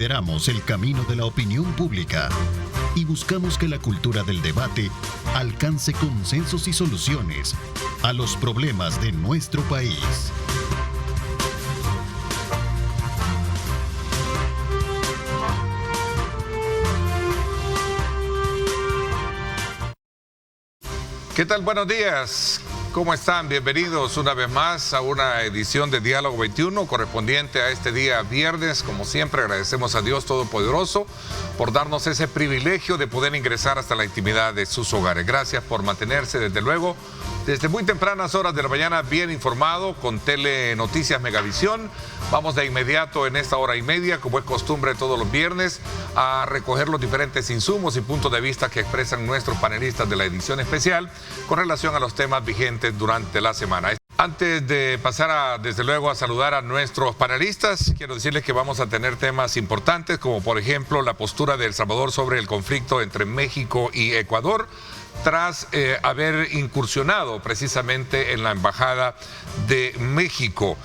lideramos el camino de la opinión pública y buscamos que la cultura del debate alcance consensos y soluciones a los problemas de nuestro país. ¿Qué tal? Buenos días. ¿Cómo están? Bienvenidos una vez más a una edición de Diálogo 21 correspondiente a este día viernes. Como siempre, agradecemos a Dios Todopoderoso por darnos ese privilegio de poder ingresar hasta la intimidad de sus hogares. Gracias por mantenerse, desde luego, desde muy tempranas horas de la mañana bien informado con Telenoticias Megavisión. Vamos de inmediato en esta hora y media, como es costumbre todos los viernes, a recoger los diferentes insumos y puntos de vista que expresan nuestros panelistas de la edición especial con relación a los temas vigentes durante la semana. Antes de pasar desde luego a saludar a nuestros panelistas, quiero decirles que vamos a tener temas importantes, como por ejemplo la postura de El Salvador sobre el conflicto entre México y Ecuador, tras haber incursionado precisamente en la Embajada de México.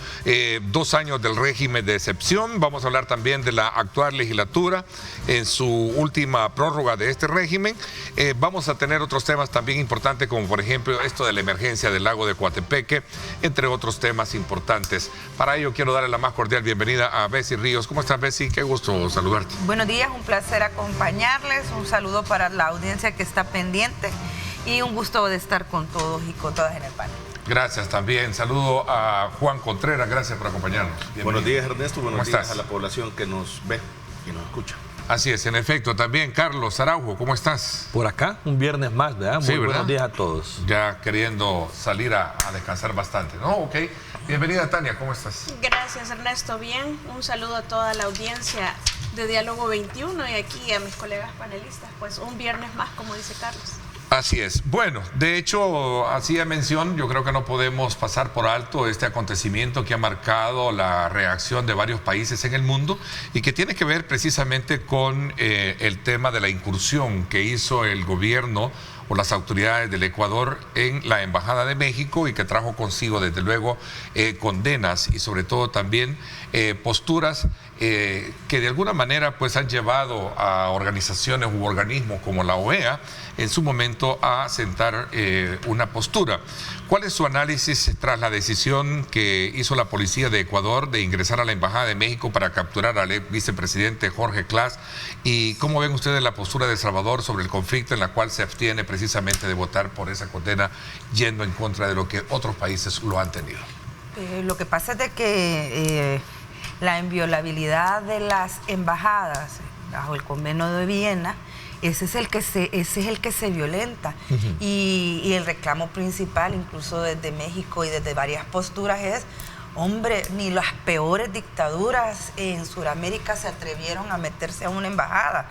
2 años del régimen de excepción. Vamos a hablar también de la actual legislatura en su última prórroga de este régimen. Vamos a tener otros temas también importantes, como por ejemplo esto de la emergencia del lago de Coatepeque, entre otros temas importantes. Para ello quiero darle la más cordial bienvenida a Bessie Ríos. ¿Cómo estás, Bessie? Qué gusto saludarte. Buenos días, un placer acompañarles. Un saludo para la audiencia que está pendiente y un gusto de estar con todos y con todas en el panel. Gracias también. Saludo a Juan Contreras. Gracias por acompañarnos. Bienvenido. Buenos días, Ernesto. Buenos días estás? a la población que nos ve y nos escucha. Así es, en efecto. También Carlos Araujo, ¿cómo estás? Por acá, un viernes más, ¿verdad? Muy buenos días a todos. Ya queriendo salir a descansar bastante, ¿no? Ok. Bienvenida, Tania, ¿cómo estás? Gracias, Ernesto. Bien, un saludo a toda la audiencia de Diálogo 21 y aquí a mis colegas panelistas. Pues un viernes más, como dice Carlos. Así es. Bueno, de hecho, hacía mención, yo creo que no podemos pasar por alto este acontecimiento que ha marcado la reacción de varios países en el mundo y que tiene que ver precisamente con el tema de la incursión que hizo el gobierno o las autoridades del Ecuador en la Embajada de México y que trajo consigo, desde luego, condenas y sobre todo también posturas que de alguna manera pues han llevado a organizaciones u organismos como la OEA en su momento a sentar una postura. ¿Cuál es su análisis tras la decisión que hizo la policía de Ecuador de ingresar a la Embajada de México para capturar al vicepresidente Jorge Class? ¿Y cómo ven ustedes la postura de El Salvador sobre el conflicto en la cual se abstiene precisamente de votar por esa condena, yendo en contra de lo que otros países lo han tenido? Lo que pasa es de que la inviolabilidad de las embajadas bajo el Convenio de Viena, ese es el que se violenta. Y el reclamo principal, incluso desde México y desde varias posturas, es: hombre, ni las peores dictaduras en Sudamérica se atrevieron a meterse a una embajada.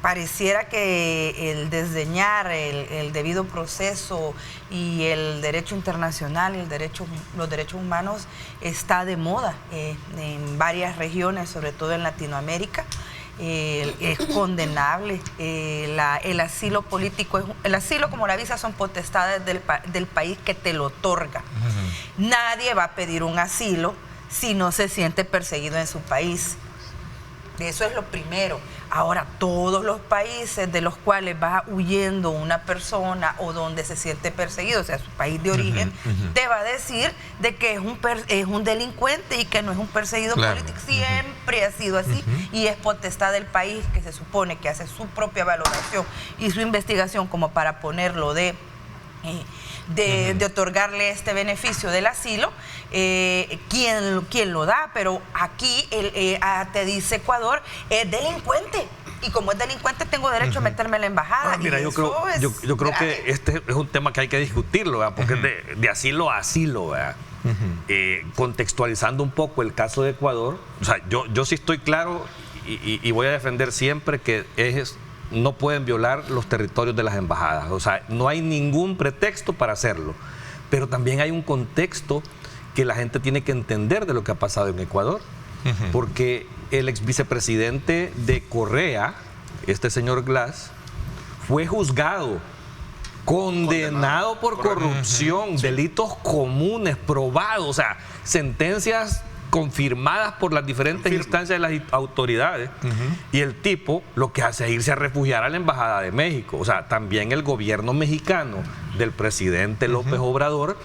Pareciera que el desdeñar el debido proceso y el derecho internacional y los derechos humanos está de moda en varias regiones, sobre todo en Latinoamérica. Es condenable. El asilo político, el asilo como la visa son potestades del país que te lo otorga. Nadie va a pedir un asilo si no se siente perseguido en su país. Eso es lo primero. Ahora, todos los países de los cuales va huyendo una persona o donde se siente perseguido, o sea, su país de origen, te va a decir de que es un delincuente y que no es un perseguido político. Siempre ha sido así y es potestad del país, que se supone que hace su propia valoración y su investigación como para ponerlo de otorgarle este beneficio del asilo, quien lo da. Pero aquí te dice Ecuador, es delincuente, y como es delincuente tengo derecho a meterme en la embajada. Mira, yo creo que este es un tema que hay que discutirlo, ¿verdad? Porque es de asilo a asilo, ¿verdad? Contextualizando un poco el caso de Ecuador, o sea, yo sí estoy claro y voy a defender siempre que no pueden violar los territorios de las embajadas. O sea, no hay ningún pretexto para hacerlo. Pero también hay un contexto que la gente tiene que entender de lo que ha pasado en Ecuador. Porque el ex vicepresidente de Correa, este señor Glass, fue juzgado, condenado por corrupción, delitos comunes, probados, o sea, sentencias confirmadas por las diferentes instancias de las autoridades, y el tipo lo que hace es irse a refugiar a la Embajada de México. O sea, también el gobierno mexicano del presidente López Obrador,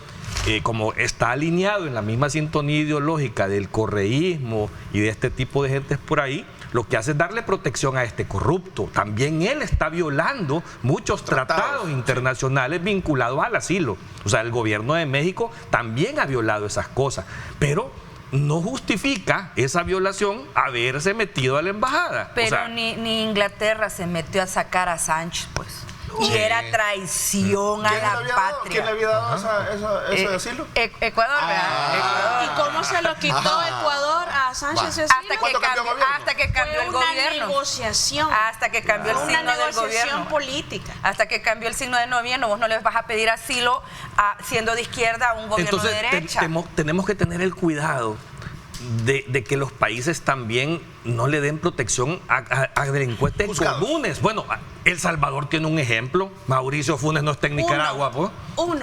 como está alineado en la misma sintonía ideológica del correísmo y de este tipo de gentes por ahí, lo que hace es darle protección a este corrupto. También él está violando muchos tratados internacionales vinculados al asilo. O sea, el gobierno de México también ha violado esas cosas, pero no justifica esa violación haberse metido a la embajada. Pero o sea, ni Inglaterra se metió a sacar a Sánchez, pues. Y era traición a la patria. ¿Quién le había dado ese asilo? Ecuador, ¿verdad? ¿Y cómo se lo quitó Ecuador a Sánchez? Hasta que cambió el gobierno. Una negociación. Hasta que cambió el signo del gobierno. Política. Hasta que cambió el signo del gobierno. Vos no les vas a pedir asilo siendo de izquierda a un gobierno de derecha. Tenemos que tener el cuidado de que los países también no le den protección a delincuentes comunes. Bueno, El Salvador tiene un ejemplo. Mauricio Funes no está en Nicaragua, pues.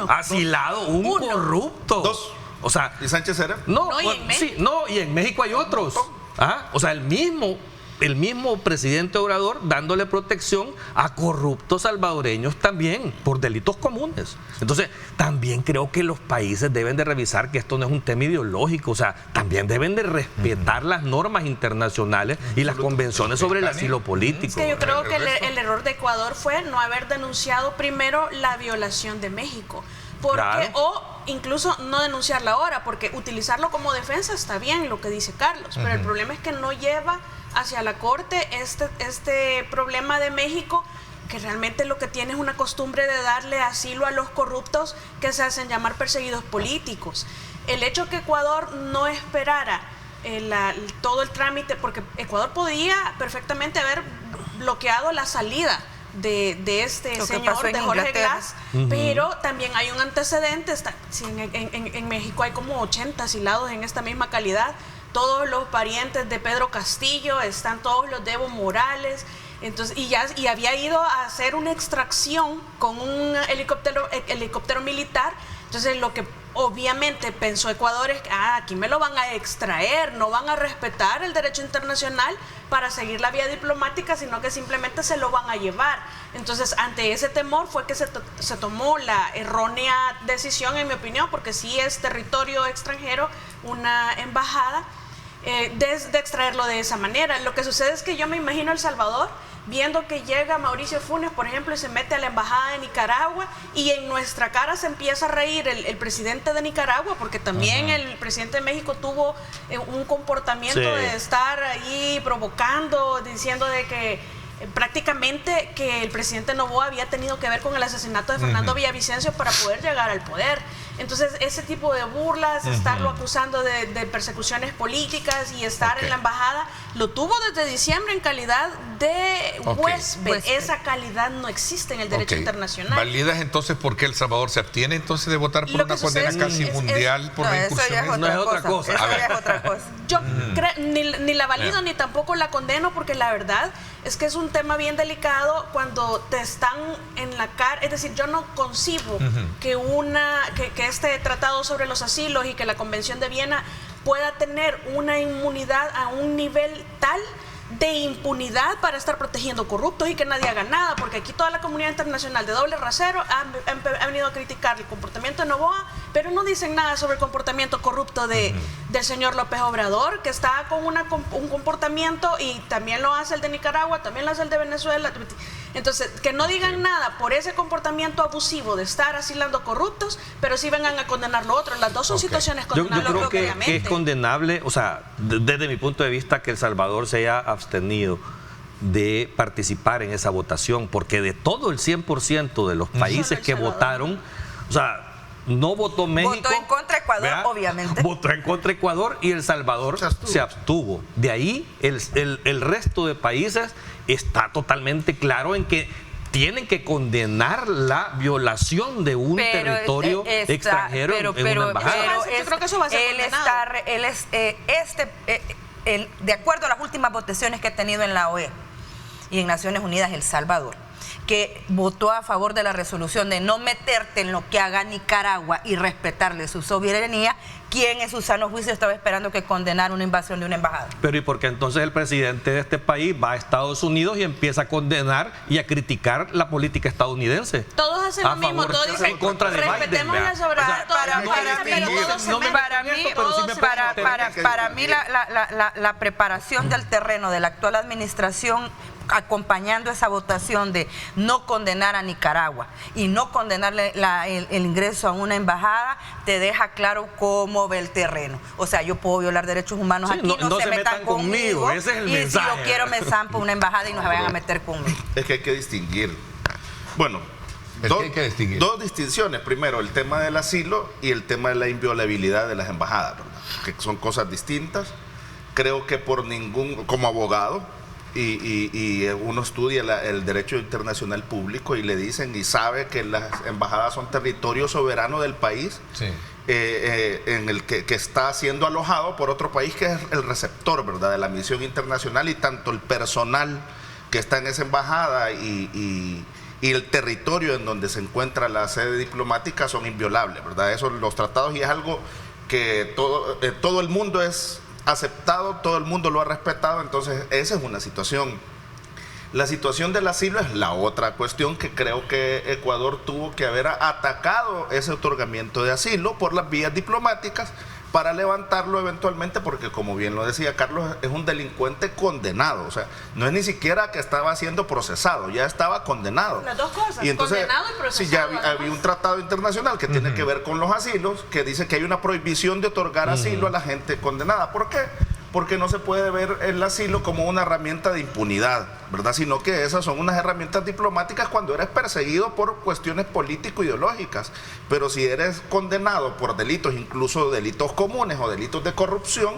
Asilado, un corrupto. Dos. O sea, ¿y Sánchez era? Y en México hay otros. O sea, el mismo presidente Obrador dándole protección a corruptos salvadoreños también por delitos comunes. Entonces, también creo que los países deben de revisar que esto no es un tema ideológico, o sea, también deben de respetar las normas internacionales y las convenciones sobre el asilo político. Es que yo creo que el error de Ecuador fue no haber denunciado primero la violación de México. O incluso no denunciarla ahora, porque utilizarlo como defensa está bien, lo que dice Carlos, pero el problema es que no lleva hacia la corte este problema de México, que realmente lo que tiene es una costumbre de darle asilo a los corruptos que se hacen llamar perseguidos políticos. El hecho que Ecuador no esperara todo el trámite, porque Ecuador podía perfectamente haber bloqueado la salida de este señor, de Jorge Glass, pero también hay un antecedente. En México hay como 80 asilados en esta misma calidad. Todos los parientes de Pedro Castillo, están todos los de Evo Morales. Entonces, y había ido a hacer una extracción con un helicóptero militar. Entonces, lo que obviamente pensó Ecuador es que aquí me lo van a extraer, no van a respetar el derecho internacional para seguir la vía diplomática, sino que simplemente se lo van a llevar. Entonces, ante ese temor fue que se tomó la errónea decisión, en mi opinión, porque sí es territorio extranjero, una embajada, de extraerlo de esa manera. Lo que sucede es que yo me imagino El Salvador viendo que llega Mauricio Funes, por ejemplo, y se mete a la embajada de Nicaragua, y en nuestra cara se empieza a reír el presidente de Nicaragua, porque también el presidente de México tuvo un comportamiento de estar ahí provocando, diciendo de que prácticamente que el presidente Noboa había tenido que ver con el asesinato de Fernando Villavicencio para poder llegar al poder. Entonces, ese tipo de burlas, estarlo acusando de persecuciones políticas y estar en la embajada, lo tuvo desde diciembre en calidad de huésped. Esa calidad no existe en el derecho internacional. ¿Validas entonces por qué El Salvador se abstiene entonces de votar por una condena casi mundial por la incursión? No es otra cosa. Eso ya es otra cosa. Yo ni la valido ni tampoco la condeno, porque la verdad es que es un tema bien delicado cuando te están en la cara. Es decir, yo no concibo que este tratado sobre los asilos y que la Convención de Viena pueda tener una inmunidad a un nivel tal de impunidad para estar protegiendo corruptos y que nadie haga nada, porque aquí toda la comunidad internacional de doble rasero ha venido a criticar el comportamiento de Noboa, pero no dicen nada sobre el comportamiento corrupto del señor López Obrador, que está con un comportamiento, y también lo hace el de Nicaragua, también lo hace el de Venezuela. Entonces, que no digan nada por ese comportamiento abusivo de estar asilando corruptos, pero sí vengan a condenar lo otro. Las dos son situaciones condenables. Yo creo que es condenable, o sea, desde mi punto de vista, que El Salvador se haya abstenido de participar en esa votación, porque de todo el 100% de los países que votaron, o sea, no votó México. Votó en contra Ecuador, obviamente. Votó en contra Ecuador y El Salvador se abstuvo. De ahí el resto de países está totalmente claro en que tienen que condenar la violación de un territorio extranjero en una embajada. Yo creo que eso va a ser de acuerdo a las últimas votaciones que ha tenido en la OEA y en Naciones Unidas, El Salvador que votó a favor de la resolución de no meterte en lo que haga Nicaragua y respetarle su soberanía, ¿quién en su sano juicio estaba esperando que condenara una invasión de una embajada? Pero ¿y por qué entonces el presidente de este país va a Estados Unidos y empieza a condenar y a criticar la política estadounidense? Todos hacen lo mismo, todos dicen en contra de Biden. Respetemos la soberanía, para mí la preparación del terreno de la actual administración acompañando esa votación de no condenar a Nicaragua y no condenarle el ingreso a una embajada, te deja claro cómo ve el terreno. O sea, yo puedo violar derechos humanos aquí, no se metan conmigo. Ese es el y mensaje. Si yo quiero me zampo una embajada y no se vayan a meter conmigo. Es que hay que distinguir. Bueno, dos distinciones. Primero, el tema del asilo y el tema de la inviolabilidad de las embajadas, ¿verdad? Que son cosas distintas. Creo que como abogado, y uno estudia el derecho internacional público y le dicen y sabe que las embajadas son territorio soberano del país, sí. En el que está siendo alojado por otro país que es el receptor, ¿verdad?, de la misión internacional, y tanto el personal que está en esa embajada y el territorio en donde se encuentra la sede diplomática son inviolables, ¿verdad? Eso, los tratados, y es algo que todo el mundo es aceptado, todo el mundo lo ha respetado. Entonces esa es una situación. La situación del asilo es la otra cuestión, que creo que Ecuador tuvo que haber atacado ese otorgamiento de asilo por las vías diplomáticas para levantarlo eventualmente, porque como bien lo decía Carlos, es un delincuente condenado. O sea, no es ni siquiera que estaba siendo procesado, ya estaba condenado. Las dos cosas, y entonces, condenado y procesado. Sí, ya había un tratado internacional que tiene que ver con los asilos, que dice que hay una prohibición de otorgar asilo a la gente condenada. ¿Por qué? Porque no se puede ver el asilo como una herramienta de impunidad, ¿verdad? Sino que esas son unas herramientas diplomáticas cuando eres perseguido por cuestiones político-ideológicas. Pero si eres condenado por delitos, incluso delitos comunes o delitos de corrupción,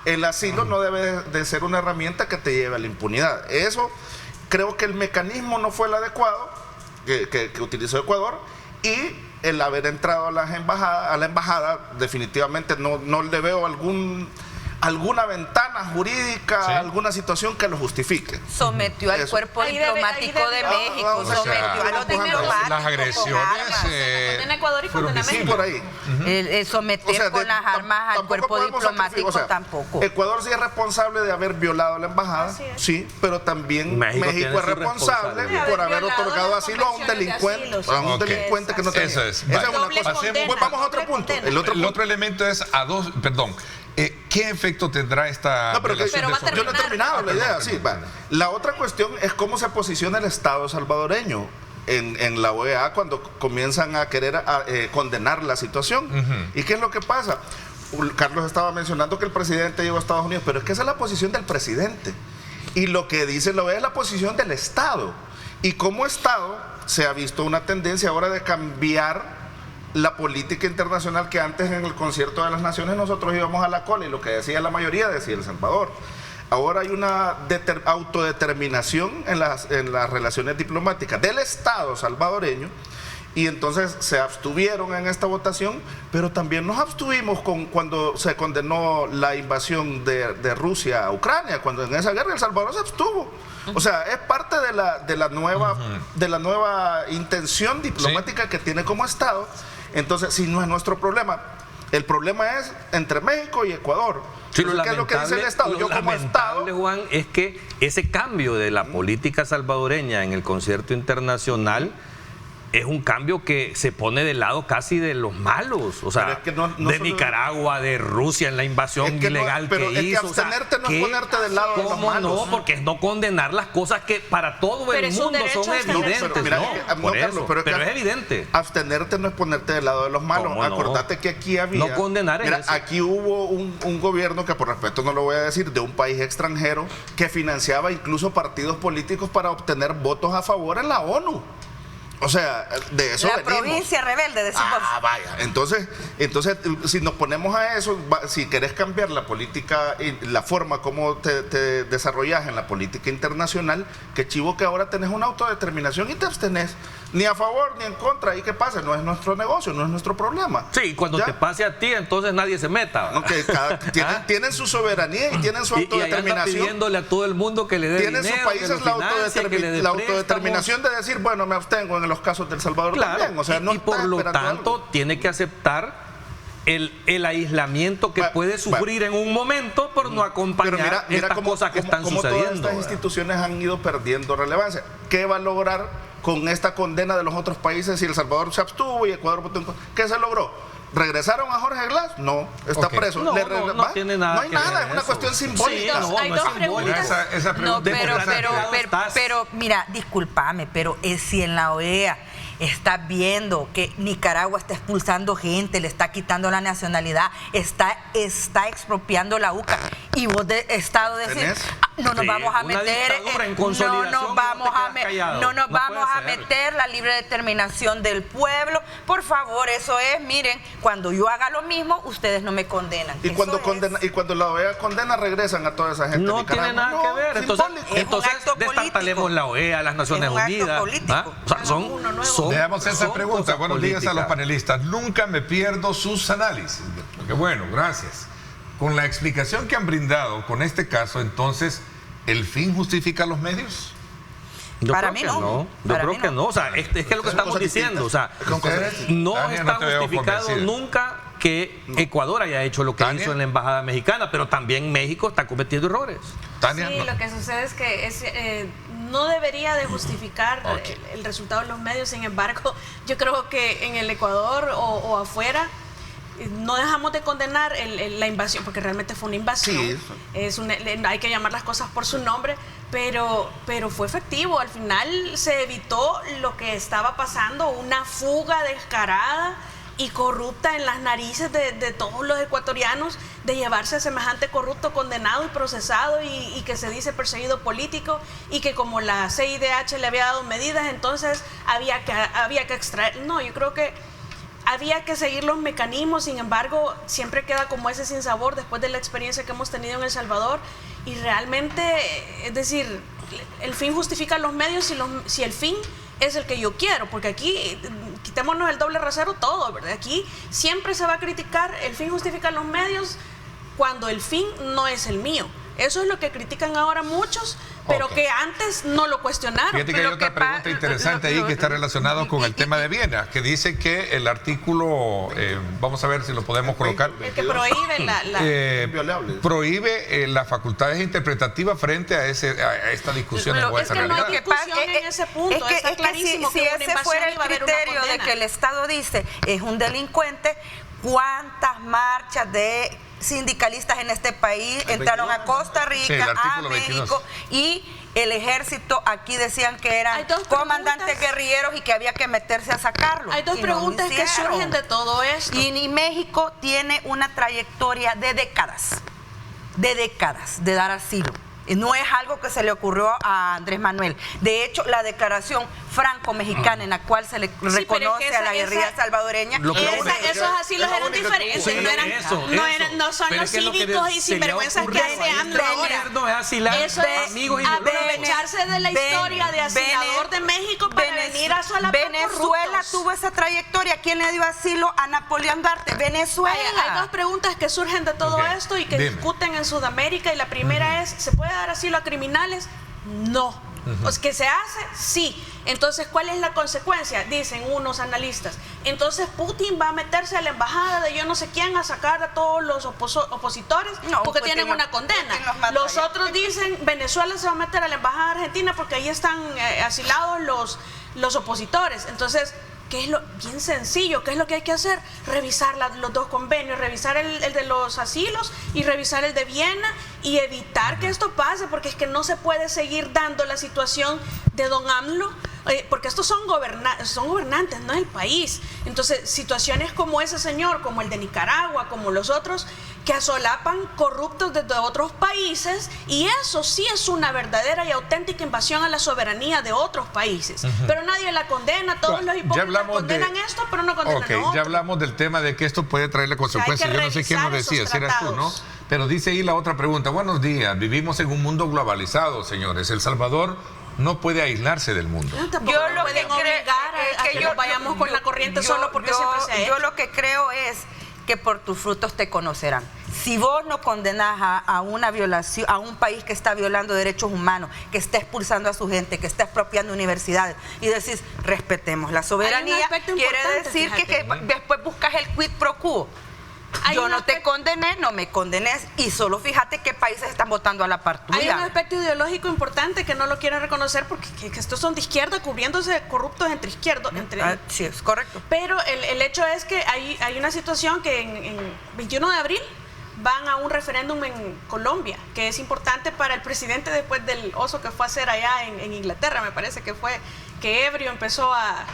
el asilo no debe de ser una herramienta que te lleve a la impunidad. Eso, creo que el mecanismo no fue el adecuado que utilizó Ecuador, y el haber entrado a la embajada definitivamente no le veo alguna ventana jurídica, ¿sí?, alguna situación que lo justifique. Sometió al cuerpo diplomático de México, sometió a los diplomáticos. Las agresiones en Ecuador y fueron México. Por ahí. Someter con las armas al cuerpo diplomático, tampoco. Ecuador sí es responsable de haber violado la embajada, sí, pero también México es responsable por haber otorgado asilo a un delincuente, que no tenía. Eso es. Esa es una cosa. Vamos a otro punto. El otro elemento es ¿qué efecto tendrá esta relación de yo no he terminado la idea, sí. La otra cuestión es cómo se posiciona el Estado salvadoreño en la OEA cuando comienzan a querer condenar la situación. ¿Y qué es lo que pasa? Carlos estaba mencionando que el presidente llegó a Estados Unidos, pero es que esa es la posición del presidente. Y lo que dice la OEA es la posición del Estado. Y como Estado se ha visto una tendencia ahora de cambiar la política internacional, que antes en el concierto de las naciones nosotros íbamos a la cola y lo que decía la mayoría decía El Salvador. Ahora hay una autodeterminación en las relaciones diplomáticas del Estado salvadoreño, y entonces se abstuvieron en esta votación, pero también nos abstuvimos cuando se condenó la invasión de Rusia a Ucrania, cuando en esa guerra El Salvador se abstuvo. O sea, es parte de la nueva intención diplomática, sí, que tiene como Estado. Entonces, si no es nuestro problema, el problema es entre México y Ecuador. Sí, ¿Qué es lo que dice el Estado? Yo como Estado, Juan, es que ese cambio de la política salvadoreña en el concierto internacional es un cambio que se pone del lado casi de los malos, o sea, de Nicaragua, de Rusia, en la invasión ilegal que hizo. Pero abstenerte no es ponerte del lado de los malos. No, porque es no condenar las cosas que para todo el mundo son evidentes. Pero es evidente. Abstenerte no es ponerte del lado de los malos. Acordate que aquí había... No condenar eso. Aquí hubo un gobierno, que por respeto no lo voy a decir, de un país extranjero, que financiaba incluso partidos políticos para obtener votos a favor en la ONU. O sea, de eso venimos. La provincia rebelde, decimos. Vaya. Entonces, si nos ponemos a eso, si querés cambiar la política, la forma como te desarrollas en la política internacional, que chivo que ahora tenés una autodeterminación y te abstenés. ni a favor ni en contra. ¿Y qué pasa? No es nuestro negocio, no es nuestro problema. Sí, cuando te pase a ti, entonces nadie se meta. Okay, tienen su soberanía y tienen su autodeterminación. Y pidiéndole a todo el mundo que le dé dinero, sus países la autodeterminación de decir, bueno, me abstengo en los casos de El Salvador también. O sea, y por lo tanto tiene que aceptar el aislamiento que puede sufrir en un momento por no acompañar estas cosas que están sucediendo. Todas estas instituciones han ido perdiendo relevancia. ¿Qué va a lograr con esta condena de los otros países si El Salvador se abstuvo y Ecuador votó en contra? ¿Qué se logró? ¿Regresaron a Jorge Glass? No, está preso. No tiene nada. No hay nada, es una cuestión simbólica. Sí, hay dos preguntas. Esa pregunta pero mira, discúlpame, pero si en la OEA estás viendo que Nicaragua está expulsando gente, le está quitando la nacionalidad, está expropiando la UCA, y vos de Estado decís, no nos vamos a meter, no nos vamos a meter la libre determinación del pueblo. Por favor, eso es, miren, cuando yo haga lo mismo, ustedes no me condenan. Y cuando la OEA condena, regresan a toda esa gente. No tiene nada que ver. Entonces destartalemos la OEA, las Naciones Unidas. O sea, son veamos esa pregunta. Buenos días a los panelistas. Nunca me pierdo sus análisis. Porque bueno, gracias. Con la explicación que han brindado con este caso, entonces, ¿el fin justifica los medios? Para mí no. Yo creo que no. O sea, es que es lo que estamos diciendo. O sea, no está justificado nunca que Ecuador haya hecho lo que hizo en la embajada mexicana, pero también México está cometiendo errores. Tania, sí, lo que sucede es que no debería de justificar el resultado de los medios. Sin embargo, yo creo que en el Ecuador o afuera no dejamos de condenar la invasión, porque realmente fue una invasión. Sí. Hay que llamar las cosas por su nombre, pero fue efectivo. Al final se evitó lo que estaba pasando, una fuga descarada y corrupta en las narices de todos los ecuatorianos, de llevarse a semejante corrupto condenado y procesado y que se dice perseguido político, y que como la CIDH le había dado medidas, entonces había que extraer. No, yo creo que había que seguir los mecanismos. Sin embargo, siempre queda como ese sinsabor después de la experiencia que hemos tenido en El Salvador, y realmente, es decir, el fin justifica los medios si el fin es el que yo quiero, porque aquí quitémonos el doble rasero todo, ¿verdad? Aquí siempre se va a criticar el fin justifica los medios cuando el fin no es el mío. Eso es lo que critican ahora muchos, pero que antes no lo cuestionaron. Fíjate que hay otra pregunta interesante ahí que está relacionado con el tema de Viena, que dice que el artículo, vamos a ver si lo podemos colocar, el que prohíbe prohíbe las facultades interpretativas frente a esta discusión en vuestra realidad. No hay discusión en ese punto, está clarísimo si ese fuera el criterio de que el Estado dice es un delincuente, ¿cuántas marchas de sindicalistas en este país entraron a Costa Rica, a México, y el ejército aquí decían que eran comandantes guerrilleros y que había que meterse a sacarlos? Hay dos preguntas que surgen de todo esto. Y México tiene una trayectoria de décadas de dar asilo. No es algo que se le ocurrió a Andrés Manuel. De hecho, la declaración franco-mexicana en la cual se le reconoce a la guerrilla salvadoreña, esos asilos eran diferentes. No son los cívicos y sinvergüenzas que hace AMLO ahora. Eso es aprovecharse de la historia de asilador de México para venir a solapar corruptos. Venezuela tuvo esa trayectoria. ¿Quién le dio asilo a Napoleón Duarte? Venezuela. Hay dos preguntas que surgen de todo esto y que discuten en Sudamérica, y la primera es, ¿se puede dar asilo a criminales? No. Pues que se hace, sí. Entonces, ¿cuál es la consecuencia? Dicen unos analistas. Entonces, Putin va a meterse a la embajada de yo no sé quién a sacar a todos los opositores porque tienen una condena. Los otros dicen, Venezuela se va a meter a la embajada argentina porque ahí están asilados los opositores. Entonces, ¿qué es bien sencillo? ¿Qué es lo que hay que hacer? Revisar los dos convenios, revisar el de los asilos y revisar el de Viena, y evitar que esto pase, porque es que no se puede seguir dando la situación de don AMLO, porque estos son gobernantes, no es el país. Entonces, situaciones como ese señor, como el de Nicaragua, como los otros, que asolapan corruptos desde otros países, y eso sí es una verdadera y auténtica invasión a la soberanía de otros países. Pero nadie la condena, todos los hipócritas condenan esto, pero no condenan otro. Ya hablamos del tema de que esto puede traerle consecuencias. Yo no sé quién nos decía, si eras tú, ¿no? Pero dice ahí la otra pregunta. Buenos días, vivimos en un mundo globalizado, señores. El Salvador no puede aislarse del mundo. No, tampoco yo lo pueden obligar a que nos vayamos con la corriente solo porque siempre se ha hecho. Yo lo que creo es que por tus frutos te conocerán. Si vos no condenás a una violación, a un país que está violando derechos humanos, que está expulsando a su gente, que está expropiando universidades, y decís, respetemos la soberanía, quiere decir que después buscas el quid pro quo. Yo no te condené, no me condenes, y solo fíjate qué países están votando a la par tuya. Hay un aspecto ideológico importante que no lo quieren reconocer porque que estos son de izquierda cubriéndose corruptos entre izquierdos. Sí, es correcto. Pero el hecho es que hay una situación que en 21 de abril van a un referéndum en Colombia, que es importante para el presidente después del oso que fue a hacer allá en Inglaterra, me parece que fue que ebrio empezó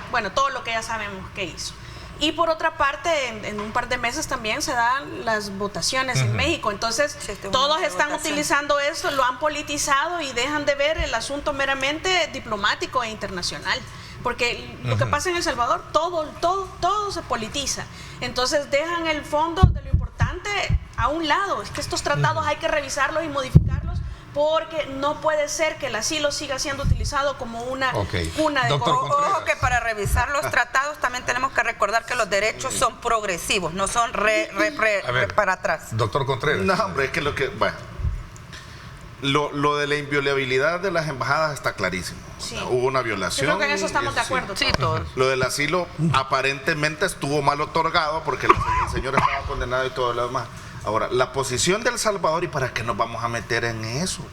bueno, todo lo que ya sabemos que hizo. Y por otra parte, en un par de meses también se dan las votaciones en México. Entonces, todos están utilizando esto, lo han politizado y dejan de ver el asunto meramente diplomático e internacional. Porque lo que pasa en El Salvador, todo se politiza. Entonces, dejan el fondo de lo importante a un lado. Es que estos tratados hay que revisarlos y modificarlos, porque no puede ser que el asilo siga siendo utilizado como una cuna de corrupción. Ojo que para revisar los tratados también tenemos que recordar que los derechos son progresivos, no son para atrás. Doctor Contreras. No, hombre, es que lo de la inviolabilidad de las embajadas está clarísimo. Sí. O sea, hubo una violación. Yo creo que en eso estamos de acuerdo. Sí, todos. Lo del asilo aparentemente estuvo mal otorgado porque el señor estaba condenado y todo lo demás. Ahora, la posición de El Salvador, ¿y para qué nos vamos a meter en eso?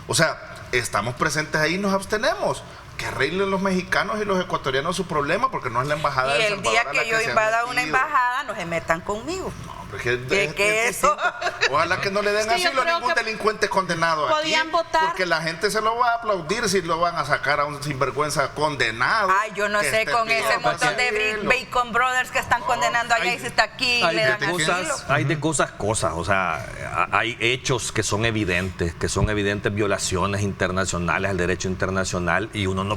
O sea, estamos presentes ahí y nos abstenemos. Que arreglen los mexicanos y los ecuatorianos su problema, porque no es la embajada de El Salvador. Y el día que yo invada una embajada, no se metan conmigo. Ojalá que no le den asilo a ningún delincuente condenado aquí, porque la gente se lo va a aplaudir si lo van a sacar a un sinvergüenza condenado. Ay, yo no sé, con ese montón de Bacon Brothers que están condenando allá y si está aquí le dan asilo. Hay de cosas, o sea, hay hechos que son evidentes violaciones internacionales al derecho internacional, y uno no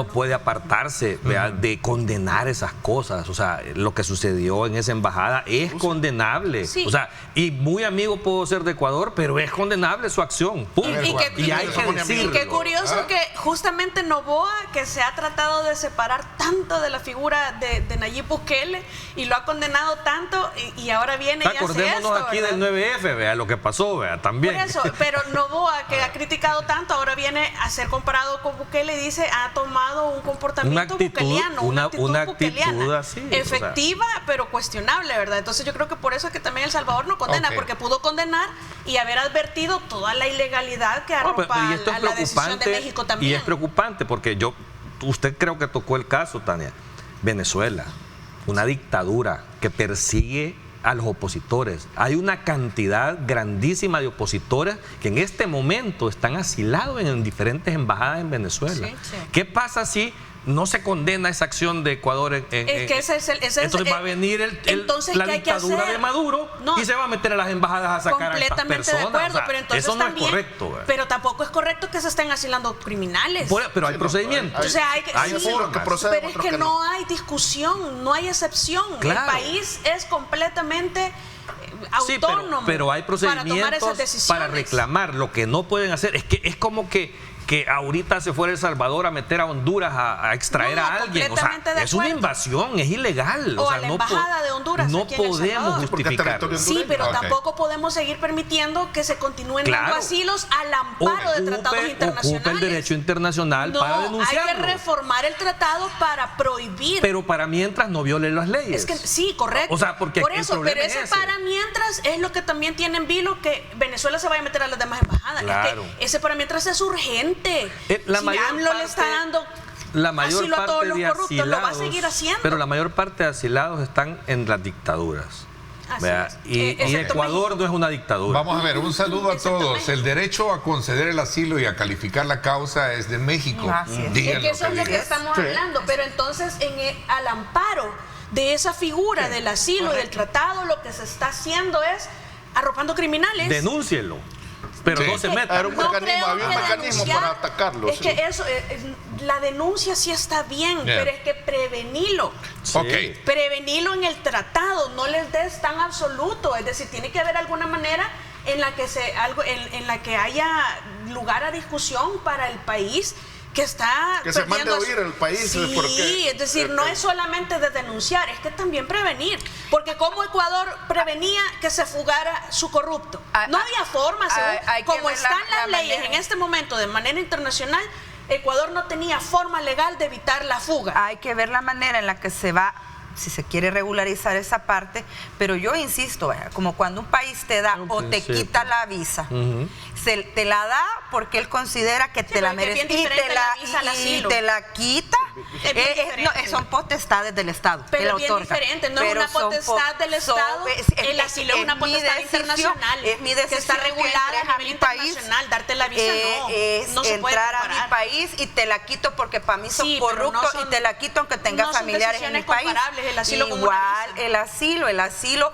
puede apartarse de condenar esas cosas. O sea, lo que sucedió en esa embajada es condenable. Sí. O sea, y muy amigo puedo ser de Ecuador, pero es condenable su acción. Y hay que decirlo. Y qué curioso que justamente Noboa, que se ha tratado de separar tanto de la figura de Nayib Bukele y lo ha condenado tanto, y ahora viene y hace esto. Acordémonos aquí del 9F, vea lo que pasó, vea, también. Por eso, pero Noboa, que ha criticado tanto, ahora viene a ser comparado con Bukele y dice, ha tomado un comportamiento bukeliano, una actitud bukeliana, así, efectiva, pero cuestionable, ¿verdad? Entonces yo creo que por eso es que también El Salvador no condena, porque pudo condenar y haber advertido toda la ilegalidad que arropa a la decisión de México también. Y es preocupante porque usted creo que tocó el caso, Tania. Venezuela, una dictadura que persigue a los opositores. Hay una cantidad grandísima de opositores que en este momento están asilados en diferentes embajadas en Venezuela. Sí, sí. ¿Qué pasa si no se condena esa acción de Ecuador? Entonces va a venir la dictadura de Maduro y se va a meter a las embajadas a sacar a estas personas. De acuerdo, pero entonces eso no también, es correcto. Pero tampoco es correcto que se estén asilando criminales. Pero hay procedimientos. O sea, pero es que no hay discusión, no hay excepción. Claro. El país es completamente autónomo, pero hay procedimientos para reclamar. Lo que no pueden hacer es como que ahorita se fuera El Salvador a meter a Honduras a extraer a alguien. O sea, es una invasión, es ilegal. O a la embajada de Honduras. No podemos justificarlo. Sí, pero tampoco podemos seguir permitiendo que se continúen dando asilos al amparo de tratados internacionales. Ocupa el derecho internacional para denunciarlo. Hay que reformar el tratado para prohibir. Pero para mientras no violen las leyes. Es que sí, correcto. O sea, porque por eso, pero ese para mientras es lo que también tiene en vilo que Venezuela se vaya a meter a las demás embajadas. Claro. Es que ese para mientras es urgente. La si AMLO le está dando asilo a todos los corruptos, lo va a seguir haciendo. Pero la mayor parte de asilados están en las dictaduras. Y Ecuador no es una dictadura. Vamos a ver, un saludo a todos. El derecho a conceder el asilo y a calificar la causa es de México. Es que eso es lo que estamos hablando. Pero entonces, al amparo de esa figura del asilo y del tratado, lo que se está haciendo es arropando criminales. Denúncielo. Pero no se meta. Había un mecanismo para atacarlo. Es que eso, la denuncia sí está bien, pero es que prevenilo. Sí. Prevenilo en el tratado, no les des tan absoluto. Es decir, tiene que haber alguna manera en la que haya lugar a discusión para el país que está que se mande a oír el país. Sí, porque, es decir, no es solamente de denunciar, es que también prevenir, porque como Ecuador prevenía que se fugara su corrupto, no había forma, como están las leyes en este momento de manera internacional, Ecuador no tenía forma legal de evitar la fuga. Hay que ver la manera en la que se va, si se quiere regularizar esa parte, pero yo insisto, como cuando un país te da o te quita la visa, te la da porque él considera que te la merece y te la quita. Son potestades del Estado. Pero es bien diferente, no es una potestad del Estado, el asilo es una potestad internacional, es mi decisión, que está regulada a nivel internacional, darte la visa no se puede entrar a mi país y te la quito porque para mí son corruptos y te la quito aunque tengas familiares en mi país. El asilo igual, el asilo,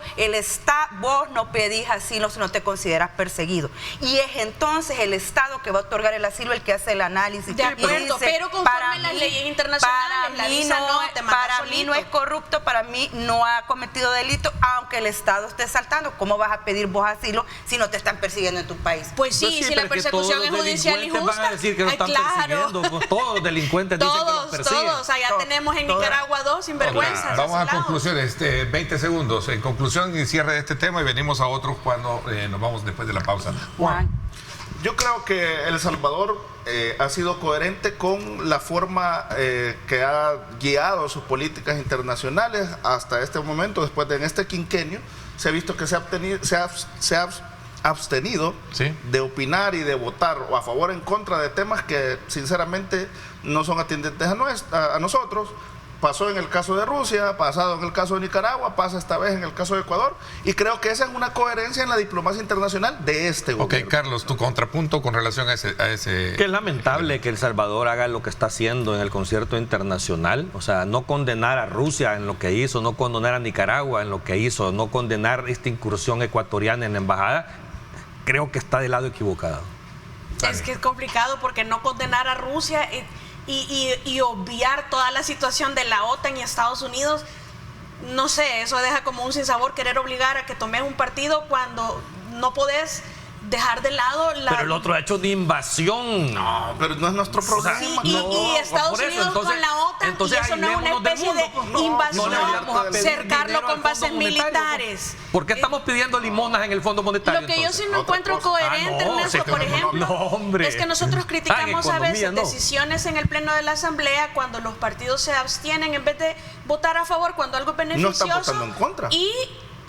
vos no pedís asilo si no te consideras perseguido. Y es entonces el Estado que va a otorgar el asilo el que hace el análisis. De acuerdo, pero conforme las leyes internacionales, la visa para mí no es corrupto, para mí no ha cometido delito, aunque el Estado esté saltando. ¿Cómo vas a pedir vos asilo si no te están persiguiendo en tu país? Pues sí, si la persecución es judicial y justa. Van a decir que no están persiguiendo, pues todos los delincuentes dicen que los persiguen. Todos, allá tenemos en Nicaragua 2 sinvergüenzas. Vamos a conclusiones, 20 segundos. En conclusión y cierre de este tema y venimos a otros cuando nos vamos después de la pausa. Juan. Yo creo que El Salvador ha sido coherente con la forma que ha guiado sus políticas internacionales hasta este momento. Después de en este quinquenio se ha visto que se ha abstenido de opinar y de votar o a favor o en contra de temas que sinceramente no son atinentes a nosotros. Pasó en el caso de Rusia, pasado en el caso de Nicaragua, pasa esta vez en el caso de Ecuador, y creo que esa es una coherencia en la diplomacia internacional de este gobierno. Ok, Carlos, tu contrapunto con relación a ese... Que es lamentable que El Salvador haga lo que está haciendo en el concierto internacional, o sea, no condenar a Rusia en lo que hizo, no condenar a Nicaragua en lo que hizo, no condenar esta incursión ecuatoriana en la embajada, creo que está del lado equivocado. Es que es complicado porque no condenar a Rusia... Y obviar toda la situación de la OTAN y Estados Unidos, no sé, eso deja como un sinsabor querer obligar a que tomes un partido cuando no podés dejar de lado la... Pero el otro ha hecho de invasión. No, pero no es nuestro problema. Sí, y Estados Unidos con la OTAN, y eso no es una especie de invasión, cercarlo con bases militares. ¿Por qué estamos pidiendo limonas en el Fondo Monetario? Lo que yo sí no encuentro coherente, Ernesto, por ejemplo, es que nosotros criticamos a veces decisiones en el Pleno de la Asamblea cuando los partidos se abstienen en vez de votar a favor cuando algo es beneficioso. No están votando en contra. Y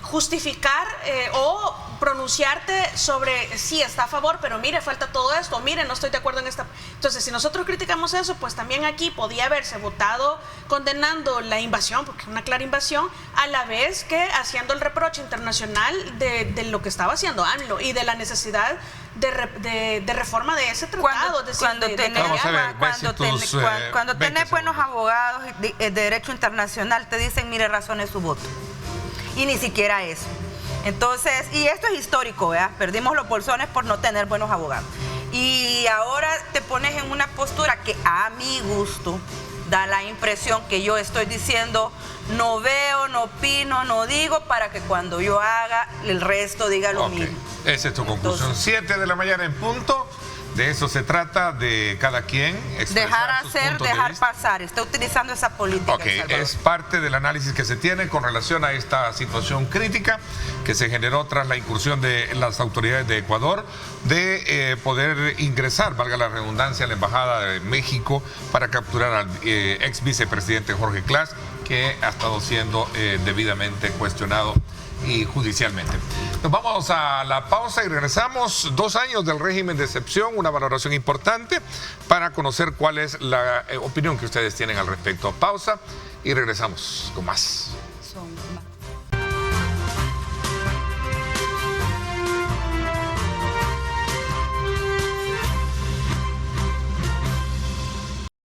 justificar o pronunciarte sobre sí está a favor, pero mire, falta todo esto, mire, no estoy de acuerdo en esta. Entonces, si nosotros criticamos eso, pues también aquí podía haberse votado condenando la invasión, porque es una clara invasión, a la vez que haciendo el reproche internacional de lo que estaba haciendo AMLO y de la necesidad de reforma de ese tratado. Cuando tenés buenos abogados de derecho internacional, te dicen, mire, razone su voto. Y ni siquiera eso. Entonces, y esto es histórico, ¿verdad? Perdimos los bolsones por no tener buenos abogados. Y ahora te pones en una postura que a mi gusto da la impresión que yo estoy diciendo, no veo, no opino, no digo, para que cuando yo haga, el resto diga lo mismo. Esa es tu conclusión. 7 de la mañana en punto. De eso se trata, de cada quien dejar hacer, dejar pasar. Está utilizando esa política. Ok, es parte del análisis que se tiene con relación a esta situación crítica que se generó tras la incursión de las autoridades de Ecuador de poder ingresar, valga la redundancia, a la Embajada de México para capturar al ex vicepresidente Jorge Class, que ha estado siendo debidamente cuestionado y judicialmente. Nos vamos a la pausa y regresamos. 2 años del régimen de excepción, una valoración importante para conocer cuál es la opinión que ustedes tienen al respecto. Pausa y regresamos con más.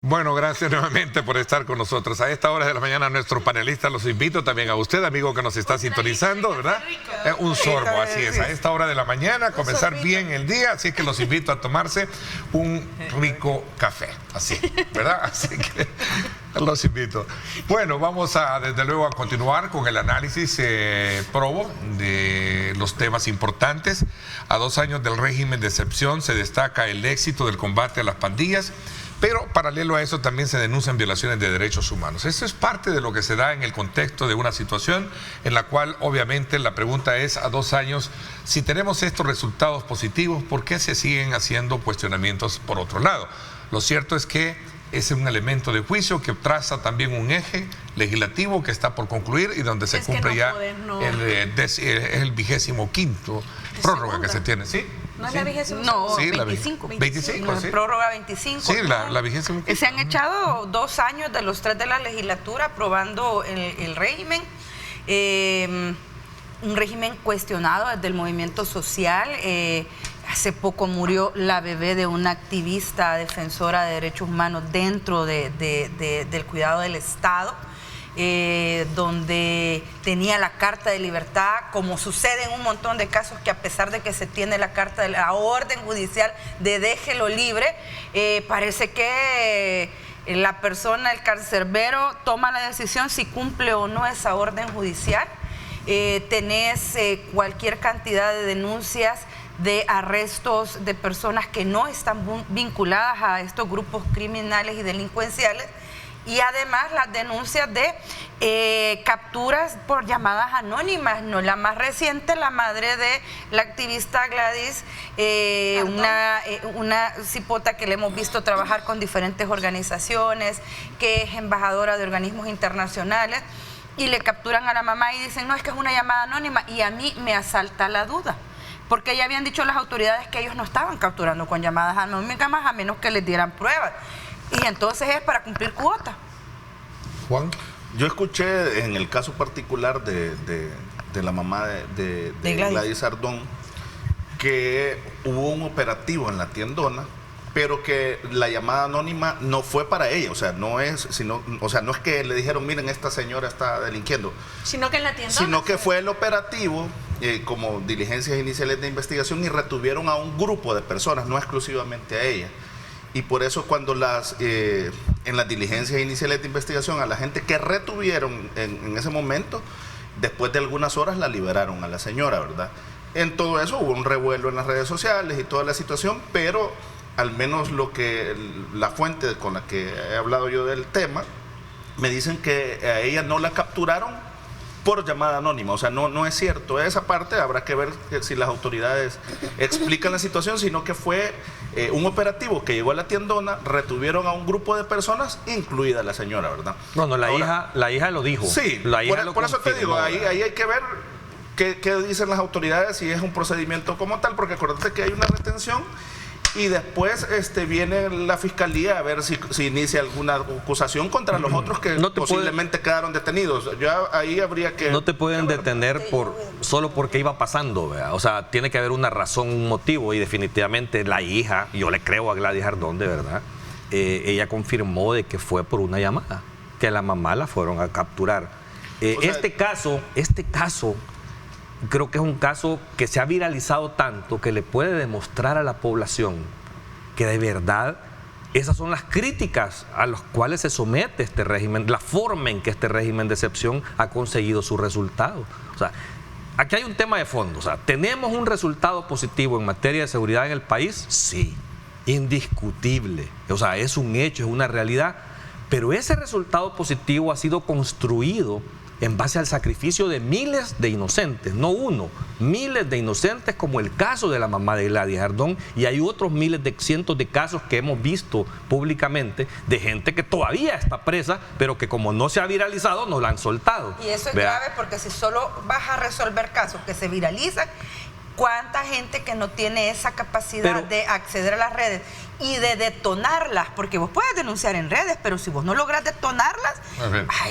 Bueno, gracias nuevamente por estar con nosotros. A esta hora de la mañana, nuestros panelistas los invito también a usted, amigo que nos está sintonizando, ¿verdad? Un sorbo, así es. A esta hora de la mañana, comenzar bien el día, así que los invito a tomarse un rico café, así, ¿verdad? Así que Los invito. Bueno, vamos desde luego a continuar con el análisis probo de los temas importantes. A 2 años del régimen de excepción se destaca el éxito del combate a las pandillas, pero paralelo a eso también se denuncian violaciones de derechos humanos. Eso es parte de lo que se da en el contexto de una situación en la cual obviamente la pregunta es, a 2 años, si tenemos estos resultados positivos, ¿por qué se siguen haciendo cuestionamientos por otro lado? Lo cierto es que es un elemento de juicio que traza también un eje legislativo que está por concluir y donde se cumple ya el 25º prórroga que se tiene, ¿sí? ¿No es la 25? No, sí, 25. 25, sí. Prórroga 25. Sí, la 25. Se han echado 2 años de los 3 de la legislatura aprobando el régimen. Un régimen cuestionado desde el movimiento social. Hace poco murió la bebé de una activista defensora de derechos humanos dentro del cuidado del Estado, donde tenía la carta de libertad, como sucede en un montón de casos que a pesar de que se tiene la carta de la orden judicial de déjelo libre, parece que la persona, el carcerbero, toma la decisión si cumple o no esa orden judicial. Tenés cualquier cantidad de denuncias de arrestos de personas que no están vinculadas a estos grupos criminales y delincuenciales, y además las denuncias de capturas por llamadas anónimas. No, la más reciente, la madre de la activista Gladys, una cipota que le hemos visto trabajar con diferentes organizaciones, que es embajadora de organismos internacionales, y le capturan a la mamá y dicen, no, es que es una llamada anónima, y a mí me asalta la duda. Porque ya habían dicho las autoridades que ellos no estaban capturando con llamadas anónimas, a menos que les dieran pruebas. Y entonces es para cumplir cuota. Juan. Yo escuché en el caso particular de la mamá de Gladys Ardón que hubo un operativo en la tiendona, pero que la llamada anónima no fue para ella, o sea, no es que le dijeron, miren, esta señora está delinquiendo, sino que en la tiendona, sino que fue el operativo como diligencias iniciales de investigación, y retuvieron a un grupo de personas, no exclusivamente a ella. Y por eso cuando en las diligencias iniciales de investigación a la gente que retuvieron en ese momento, después de algunas horas la liberaron a la señora, ¿verdad? En todo eso hubo un revuelo en las redes sociales y toda la situación, pero al menos la fuente con la que he hablado yo del tema, me dicen que a ella no la capturaron por llamada anónima. O sea, no es cierto esa parte. Habrá que ver si las autoridades explican la situación, sino que fue un operativo que llegó a la tiendona, retuvieron a un grupo de personas, incluida la señora, ¿verdad? No, la hija lo dijo. Sí, la hija por eso te digo, ahí hay que ver qué dicen las autoridades, si es un procedimiento como tal, porque acuérdate que hay una retención y después viene la fiscalía a ver si inicia alguna acusación contra los otros que posiblemente quedaron detenidos. Ya ahí habría que... No te pueden detener solo porque iba pasando, ¿verdad? O sea, tiene que haber una razón, un motivo, y definitivamente la hija, yo le creo a Gladys Ardón, de verdad, ella confirmó de que fue por una llamada, que la mamá la fueron a capturar. Este caso creo que es un caso que se ha viralizado tanto que le puede demostrar a la población que de verdad esas son las críticas a las cuales se somete este régimen, la forma en que este régimen de excepción ha conseguido su resultado. O sea, aquí hay un tema de fondo. O sea, ¿tenemos un resultado positivo en materia de seguridad en el país? Sí, indiscutible. O sea, es un hecho, es una realidad. Pero ese resultado positivo ha sido construido en base al sacrificio de miles de inocentes, no uno, miles de inocentes, como el caso de la mamá de Gladys Ardón, y hay otros cientos de casos que hemos visto públicamente de gente que todavía está presa, pero que como no se ha viralizado, no la han soltado. Y eso es grave, porque si solo vas a resolver casos que se viralizan, ¿cuánta gente que no tiene esa capacidad de acceder a las redes y de detonarlas? Porque vos puedes denunciar en redes, pero si vos no logras detonarlas,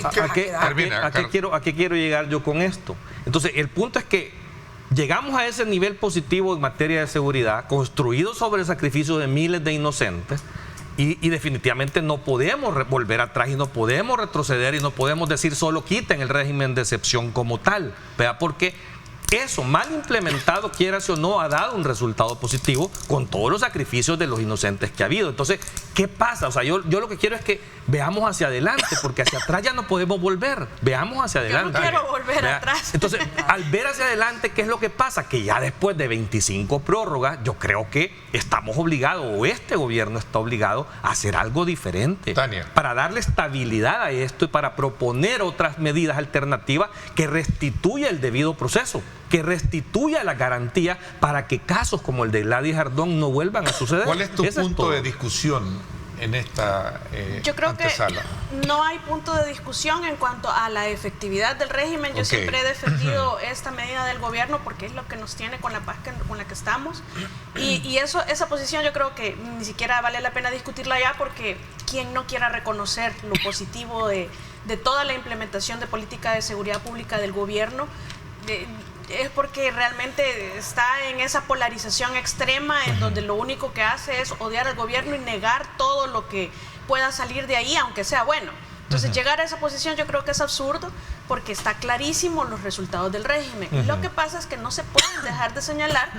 ¿a qué quiero llegar yo con esto? Entonces, el punto es que llegamos a ese nivel positivo en materia de seguridad, construido sobre el sacrificio de miles de inocentes, y definitivamente no podemos volver atrás y no podemos retroceder y no podemos decir solo quiten el régimen de excepción como tal, ¿verdad? Porque eso, mal implementado, quieras o no, ha dado un resultado positivo con todos los sacrificios de los inocentes que ha habido. Entonces, ¿qué pasa? O sea, yo lo que quiero es que veamos hacia adelante, porque hacia atrás ya no podemos volver. Veamos hacia adelante. Yo no quiero volver atrás. Entonces, al ver hacia adelante, ¿qué es lo que pasa? Que ya después de 25 prórrogas, yo creo que estamos obligados, o este gobierno está obligado a hacer algo diferente. Tania. Para darle estabilidad a esto y para proponer otras medidas alternativas que restituya el debido proceso, que restituya la garantía para que casos como el de Gladys Ardón no vuelvan a suceder. ¿Cuál es tu punto de discusión en esta Yo creo antesala? Que no hay punto de discusión en cuanto a la efectividad del régimen. Yo siempre he defendido esta medida del gobierno porque es lo que nos tiene con la paz con la que estamos. Y esa posición yo creo que ni siquiera vale la pena discutirla ya, porque quien no quiera reconocer lo positivo de toda la implementación de política de seguridad pública del gobierno, es porque realmente está en esa polarización extrema en donde lo único que hace es odiar al gobierno y negar todo lo que pueda salir de ahí, aunque sea bueno. Entonces, llegar a esa posición yo creo que es absurdo, porque está clarísimo los resultados del régimen. Y lo que pasa es que no se pueden dejar de señalar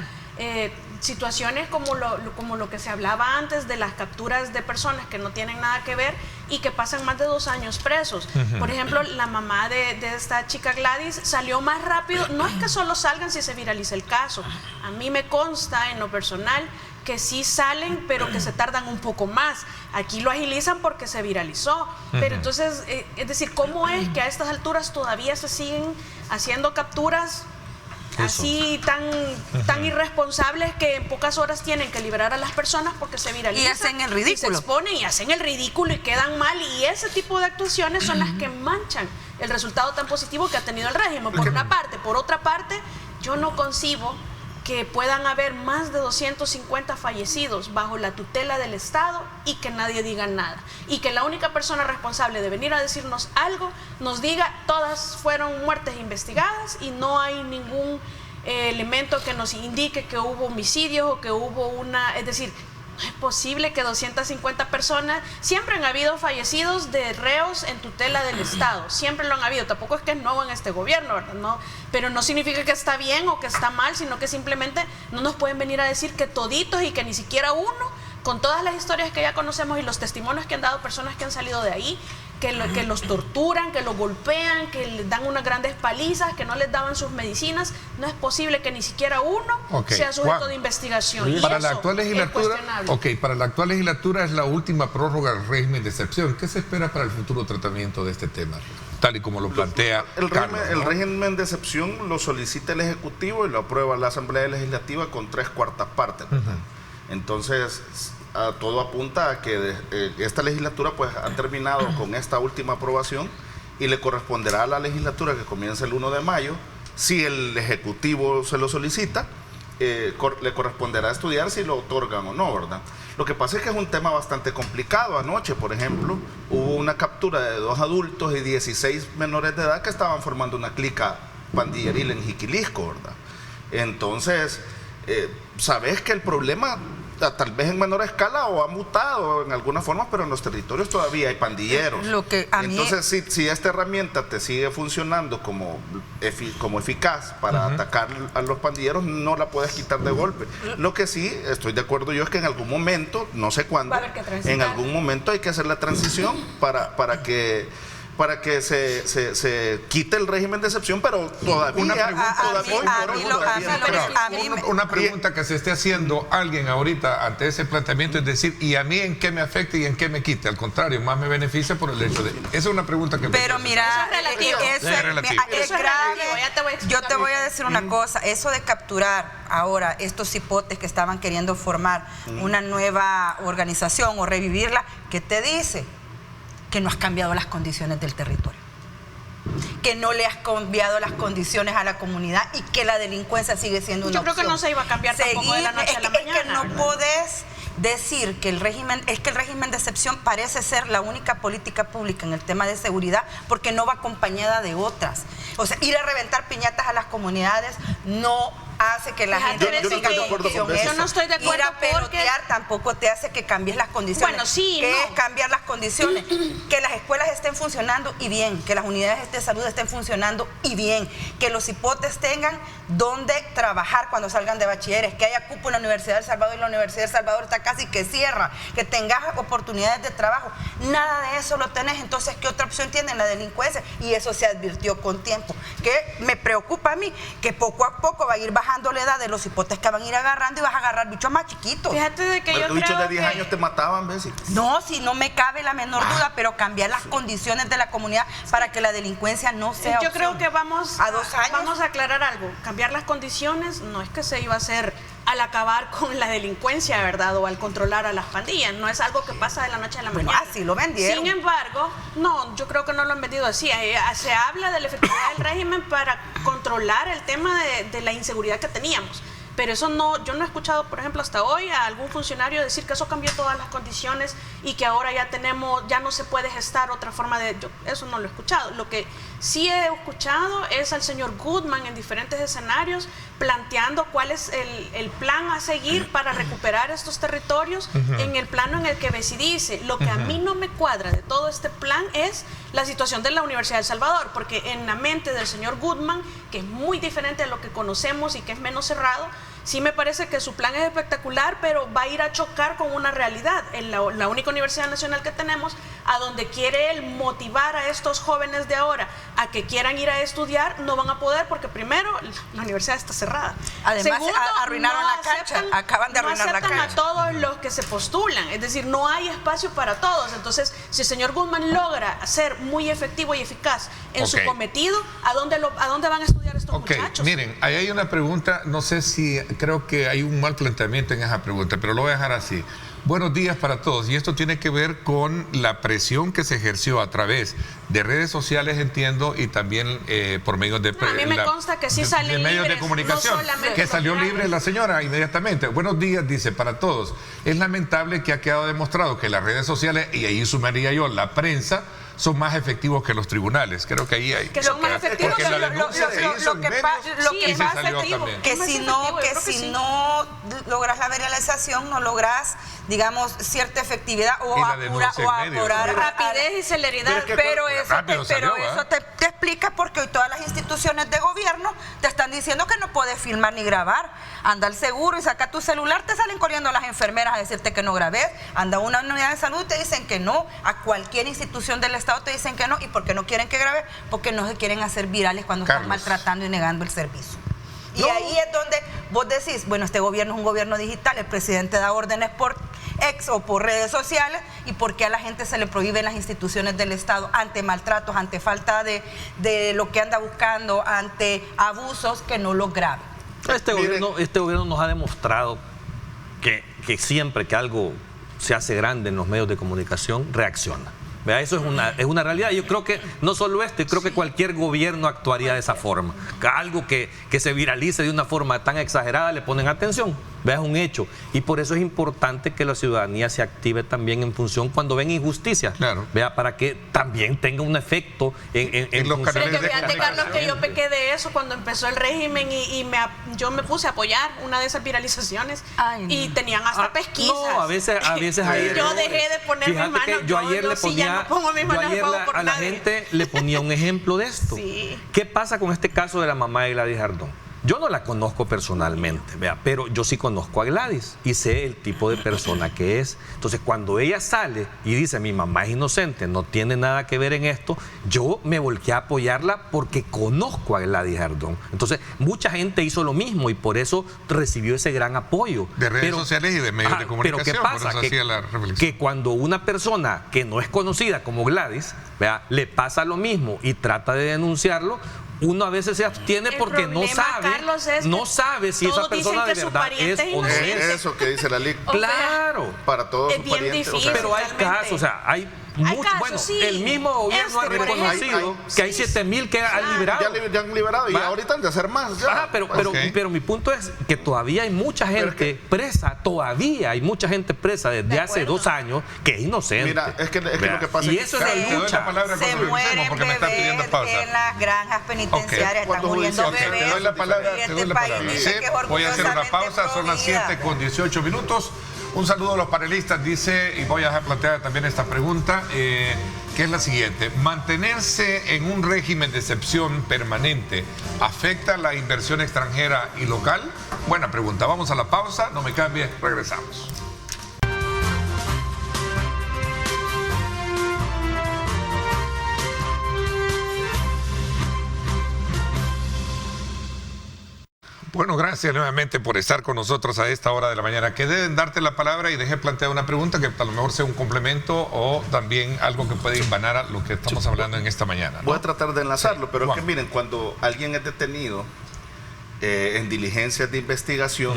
situaciones como lo que se hablaba antes de las capturas de personas que no tienen nada que ver y que pasan más de 2 años presos. Por ejemplo, la mamá de esta chica Gladys salió más rápido. No es que solo salgan si se viraliza el caso. A mí me consta en lo personal que sí salen, pero que se tardan un poco más. Aquí lo agilizan porque se viralizó. Pero entonces, es decir, ¿cómo es que a estas alturas todavía se siguen haciendo capturas así tan irresponsables, que en pocas horas tienen que liberar a las personas porque se viralizan? Y hacen el ridículo. Y se exponen y hacen el ridículo y quedan mal. Y ese tipo de actuaciones son las que manchan el resultado tan positivo que ha tenido el régimen, por una parte. Por otra parte, yo no concibo que puedan haber más de 250 fallecidos bajo la tutela del Estado y que nadie diga nada. Y que la única persona responsable de venir a decirnos algo nos diga: todas fueron muertes investigadas y no hay ningún elemento que nos indique que hubo homicidios o que hubo una... Es decir, no es posible que 250 personas... Siempre han habido fallecidos de reos en tutela del Estado, siempre lo han habido. Tampoco es que es nuevo en este gobierno, ¿verdad? No, pero no significa que está bien o que está mal, sino que simplemente no nos pueden venir a decir que toditos y que ni siquiera uno, con todas las historias que ya conocemos y los testimonios que han dado personas que han salido de ahí, que los torturan, que los golpean, que les dan unas grandes palizas, que no les daban sus medicinas. No es posible que ni siquiera uno sea sujeto de investigación. Para la actual legislatura, para la actual legislatura es la última prórroga del régimen de excepción. ¿Qué se espera para el futuro tratamiento de este tema, tal y como lo plantea Carlos? El régimen de excepción lo solicita el Ejecutivo y lo aprueba la Asamblea Legislativa con 3/4 partes. Entonces, todo apunta a que esta legislatura pues ha terminado con esta última aprobación y le corresponderá a la legislatura que comienza el 1 de mayo, si el Ejecutivo se lo solicita, le corresponderá estudiar si lo otorgan o no, ¿verdad? Lo que pasa es que es un tema bastante complicado. Anoche, por ejemplo, hubo una captura de 2 adultos y 16 menores de edad que estaban formando una clica pandilleril en Jiquilisco, ¿verdad? Entonces, sabes que el problema tal vez en menor escala o ha mutado en alguna forma, pero en los territorios todavía hay pandilleros. Entonces, si esta herramienta te sigue funcionando como eficaz para atacar a los pandilleros, no la puedes quitar de golpe. Lo que sí estoy de acuerdo yo es que en algún momento, no sé cuándo, en algún momento hay que hacer la transición para que se quite el régimen de excepción, pero todavía... Una pregunta que se esté haciendo alguien ahorita ante ese planteamiento es decir, ¿y a mí en qué me afecta y en qué me quita? Al contrario, más me beneficia por el hecho de... Esa es una pregunta que... Pero mira, es grave. Yo te voy a decir una cosa, eso de capturar ahora estos hipotes que estaban queriendo formar una nueva organización o revivirla, ¿qué te dice? Que no has cambiado las condiciones del territorio, que no le has cambiado las condiciones a la comunidad y que la delincuencia sigue siendo una opción. Yo creo que no se iba a cambiar tampoco de la noche a la mañana. Es que no podés decir que el régimen de excepción parece ser la única política pública en el tema de seguridad, porque no va acompañada de otras. O sea, ir a reventar piñatas a las comunidades no hace que la gente yo no estoy de acuerdo con eso. Yo no estoy de acuerdo. Ir a pelotear tampoco te hace que cambies las condiciones. Bueno, sí, ¿Qué no. es cambiar las condiciones? Que las escuelas estén funcionando y bien, que las unidades de salud estén funcionando y bien, que los hipotes tengan donde trabajar cuando salgan de bachilleres, que haya cupo en la Universidad del Salvador y la Universidad del Salvador está casi que cierra, que tengas oportunidades de trabajo. Nada de eso lo tenés, entonces ¿qué otra opción tienen? La delincuencia, y eso se advirtió con tiempo. Que me preocupa a mí que poco a poco va a ir bajando la edad de los hipotes que van a ir agarrando y vas a agarrar bichos más chiquitos. Fíjate de que Pero yo bichos creo de 10 años te mataban, ¿ves? No, si no me cabe la menor duda, pero cambiar las condiciones de la comunidad para que la delincuencia no sea Yo opción. creo que vamos a 2 años. Vamos a aclarar algo. Cambiar las condiciones no es que se iba a hacer al acabar con la delincuencia, ¿verdad? O al controlar a las pandillas. No es algo que pasa de la noche a la mañana. Así lo vendieron. Sin embargo, no, yo creo que no lo han vendido así. Se habla de la efectividad del régimen para controlar el tema de la inseguridad que teníamos. Pero eso no, yo no he escuchado, por ejemplo, hasta hoy a algún funcionario decir que eso cambió todas las condiciones y que ahora ya no se puede gestar otra forma de... eso no lo he escuchado. Lo que sí he escuchado es al señor Goodman en diferentes escenarios planteando cuál es el plan a seguir para recuperar estos territorios en el plano en el que Bessi dice. Lo que a mí no me cuadra de todo este plan es la situación de la Universidad de El Salvador, porque en la mente del señor Goodman, que es muy diferente de lo que conocemos y que es menos cerrado, sí me parece que su plan es espectacular, pero va a ir a chocar con una realidad. En la única universidad nacional que tenemos, a donde quiere él motivar a estos jóvenes de ahora a que quieran ir a estudiar, no van a poder porque primero la universidad está cerrada. Además, segundo, arruinaron la cancha, acaban de arruinar la cancha. No aceptan a todos los que se postulan, es decir, no hay espacio para todos. Entonces, si el señor Goodman logra ser muy efectivo y eficaz en su cometido, ¿a dónde van a estudiar estos muchachos? Miren, ahí hay una pregunta, no sé si, creo que hay un mal planteamiento en esa pregunta, pero lo voy a dejar así. Buenos días para todos, y esto tiene que ver con la presión que se ejerció a través de redes sociales, entiendo, y también por medios de... a mí me consta que sí salen de medios libres, de comunicación, no que salió libre la señora inmediatamente. Buenos días, dice, para todos. Es lamentable que ha quedado demostrado que las redes sociales, y ahí sumaría yo la prensa, son más efectivos que los tribunales. Creo que ahí hay... Que son más efectivos. Porque la denuncia se hizo en medios y se salió también. Que si no logras la verialización, no logras, digamos, cierta efectividad o apurar rapidez y celeridad. Pero eso te explica porque hoy todas las instituciones de gobierno te están diciendo que no puedes filmar ni grabar. Anda al seguro y saca tu celular, te salen corriendo las enfermeras a decirte que no grabes. Anda a una unidad de salud y te dicen que no. A cualquier institución del Estado te dicen que no. ¿Y por qué no quieren que grabes? Porque no se quieren hacer virales cuando están maltratando y negando el servicio. Y ahí es donde vos decís, bueno, este gobierno es un gobierno digital, el presidente da órdenes por ex o por redes sociales, y por qué a la gente se le prohíben las instituciones del Estado ante maltratos, ante falta de lo que anda buscando, ante abusos, que no los grabe. Este gobierno nos ha demostrado que siempre que algo se hace grande en los medios de comunicación, reacciona. ¿Vea? Eso es una realidad. Yo creo que no solo creo que cualquier gobierno actuaría de esa forma. Que algo que se viralice de una forma tan exagerada le ponen atención. ¿Vea? Es un hecho. Y por eso es importante que la ciudadanía se active también en función cuando ven injusticias. Claro. ¿Vea? Para que también tenga un efecto en los canales de fíjate, Carlos, que yo pequé de eso cuando empezó el régimen y yo me puse a apoyar una de esas viralizaciones. Y tenían hasta pesquisas. No, a veces hay yo dejé de poner mis manos. Yo ayer le ponía... a la gente le ponía un ejemplo de esto. Sí. ¿Qué pasa con este caso de la mamá de Gladys Ardón? Yo no la conozco personalmente, ¿vea? Pero yo sí conozco a Gladys y sé el tipo de persona que es. Entonces, cuando ella sale y dice, mi mamá es inocente, no tiene nada que ver en esto, yo me volqué a apoyarla porque conozco a Gladys Ardón. Entonces, mucha gente hizo lo mismo y por eso recibió ese gran apoyo. De redes sociales y de medios de comunicación. Pero ¿qué pasa? Que cuando una persona que no es conocida como Gladys, ¿vea? Le pasa lo mismo y trata de denunciarlo, uno a veces se abstiene porque no sabe si esa persona de verdad es o no es. Eso que dice la ley. Claro. Para todos es bien difícil. Pero hay casos, o sea, hay el mismo gobierno ha reconocido que hay 7,000 que han liberado. Ya han liberado y ahorita han de hacer más. Pero mi punto es que todavía hay mucha gente presa, desde hace 2 años que es inocente. Mira, es que lo que pasa es que eso es la lucha. Se mueren bebés en las granjas penitenciarias, están muriendo bebés. Te doy la palabra. Voy a hacer una pausa, son las 7:18. Un saludo a los panelistas, dice, y voy a plantear también esta pregunta, que es la siguiente. ¿Mantenerse en un régimen de excepción permanente afecta la inversión extranjera y local? Buena pregunta. Vamos a la pausa, no me cambie, regresamos. Bueno, gracias nuevamente por estar con nosotros a esta hora de la mañana. Que deben darte la palabra y deje plantear una pregunta que a lo mejor sea un complemento o también algo que puede invanar a lo que estamos hablando en esta mañana, ¿no? Voy a tratar de enlazarlo, pero es que miren, cuando alguien es detenido en diligencias de investigación,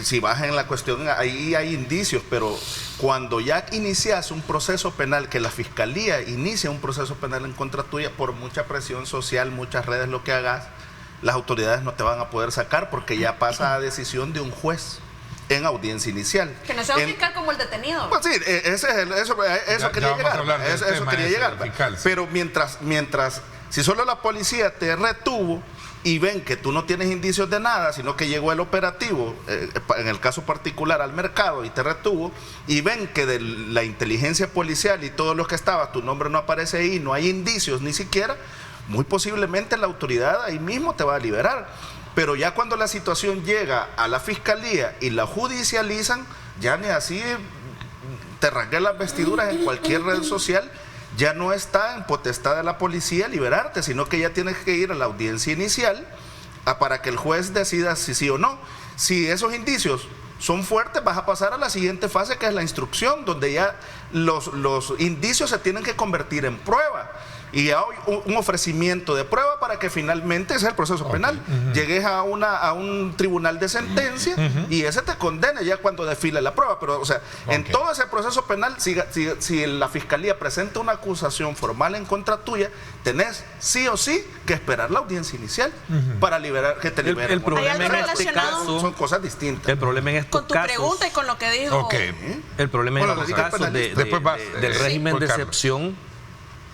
si baja en la cuestión, ahí hay indicios, pero cuando ya inicias un proceso penal, que la fiscalía inicia un proceso penal en contra tuya, por mucha presión social, muchas redes, lo que hagas, las autoridades no te van a poder sacar porque ya pasa a decisión de un juez en audiencia inicial. Que no sea un fiscal como el detenido. Pues sí, eso quería llegar. Eso quería llegar. Fiscal, sí. Pero mientras, si solo la policía te retuvo y ven que tú no tienes indicios de nada, sino que llegó el operativo, en el caso particular al mercado, y te retuvo, y ven que de la inteligencia policial y todos los que estabas, tu nombre no aparece ahí, no hay indicios ni siquiera, muy posiblemente la autoridad ahí mismo te va a liberar. Pero ya cuando la situación llega a la fiscalía y la judicializan, ya ni así te rasgué las vestiduras en cualquier red social, ya no está en potestad de la policía liberarte, sino que ya tienes que ir a la audiencia inicial para que el juez decida si sí o no. Si esos indicios son fuertes, vas a pasar a la siguiente fase, que es la instrucción, donde ya los indicios se tienen que convertir en prueba. Y hay un ofrecimiento de prueba para que finalmente, ese es el proceso penal, llegues a un tribunal de sentencia y ese te condene ya cuando desfile la prueba. Pero, o sea, en todo ese proceso penal, si la fiscalía presenta una acusación formal en contra tuya, tenés sí o sí que esperar la audiencia inicial para que te liberen. El problema en este caso son cosas distintas. El problema en estos con tu casos, pregunta y con lo que dijo. El problema en estos casos del régimen de excepción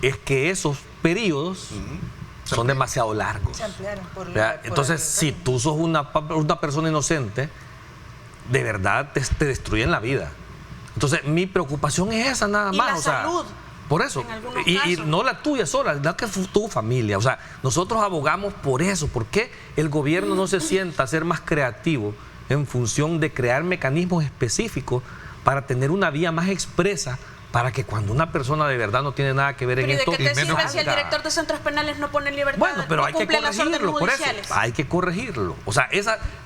es que esos periodos son demasiado largos. Se ampliaron entonces, si tú sos una persona inocente, de verdad te destruyen la vida. Entonces, mi preocupación es esa nada más. La salud. Por eso, y no la tuya sola, la que tu familia. O sea, nosotros abogamos por eso. ¿Por qué el gobierno no se sienta a ser más creativo en función de crear mecanismos específicos para tener una vía más expresa, para que cuando una persona de verdad no tiene nada que ver en esto... ¿De qué te sirve si el director de centros penales no pone en libertad? Bueno, pero hay que corregirlo, por eso. Hay que corregirlo. O sea,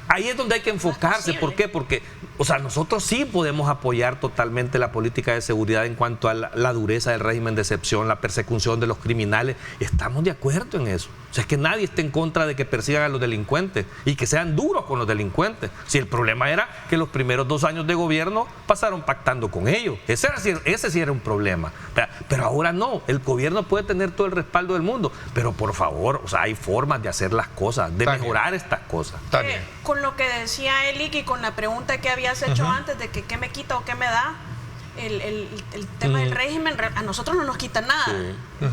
ahí es donde hay que enfocarse. ¿Por qué? Porque, o sea, nosotros sí podemos apoyar totalmente la política de seguridad en cuanto a la dureza del régimen de excepción, la persecución de los criminales. Estamos de acuerdo en eso. O sea, es que nadie está en contra de que persigan a los delincuentes y que sean duros con los delincuentes. Si el problema era que los primeros 2 años de gobierno pasaron pactando con ellos. Ese sí era un problema. Pero ahora no. El gobierno puede tener todo el respaldo del mundo. Pero por favor, o sea, hay formas de hacer las cosas, de mejorar estas cosas. Con lo que decía Elick y con la pregunta que habías hecho antes de que qué me quita o qué me da, el tema del régimen a nosotros no nos quita nada,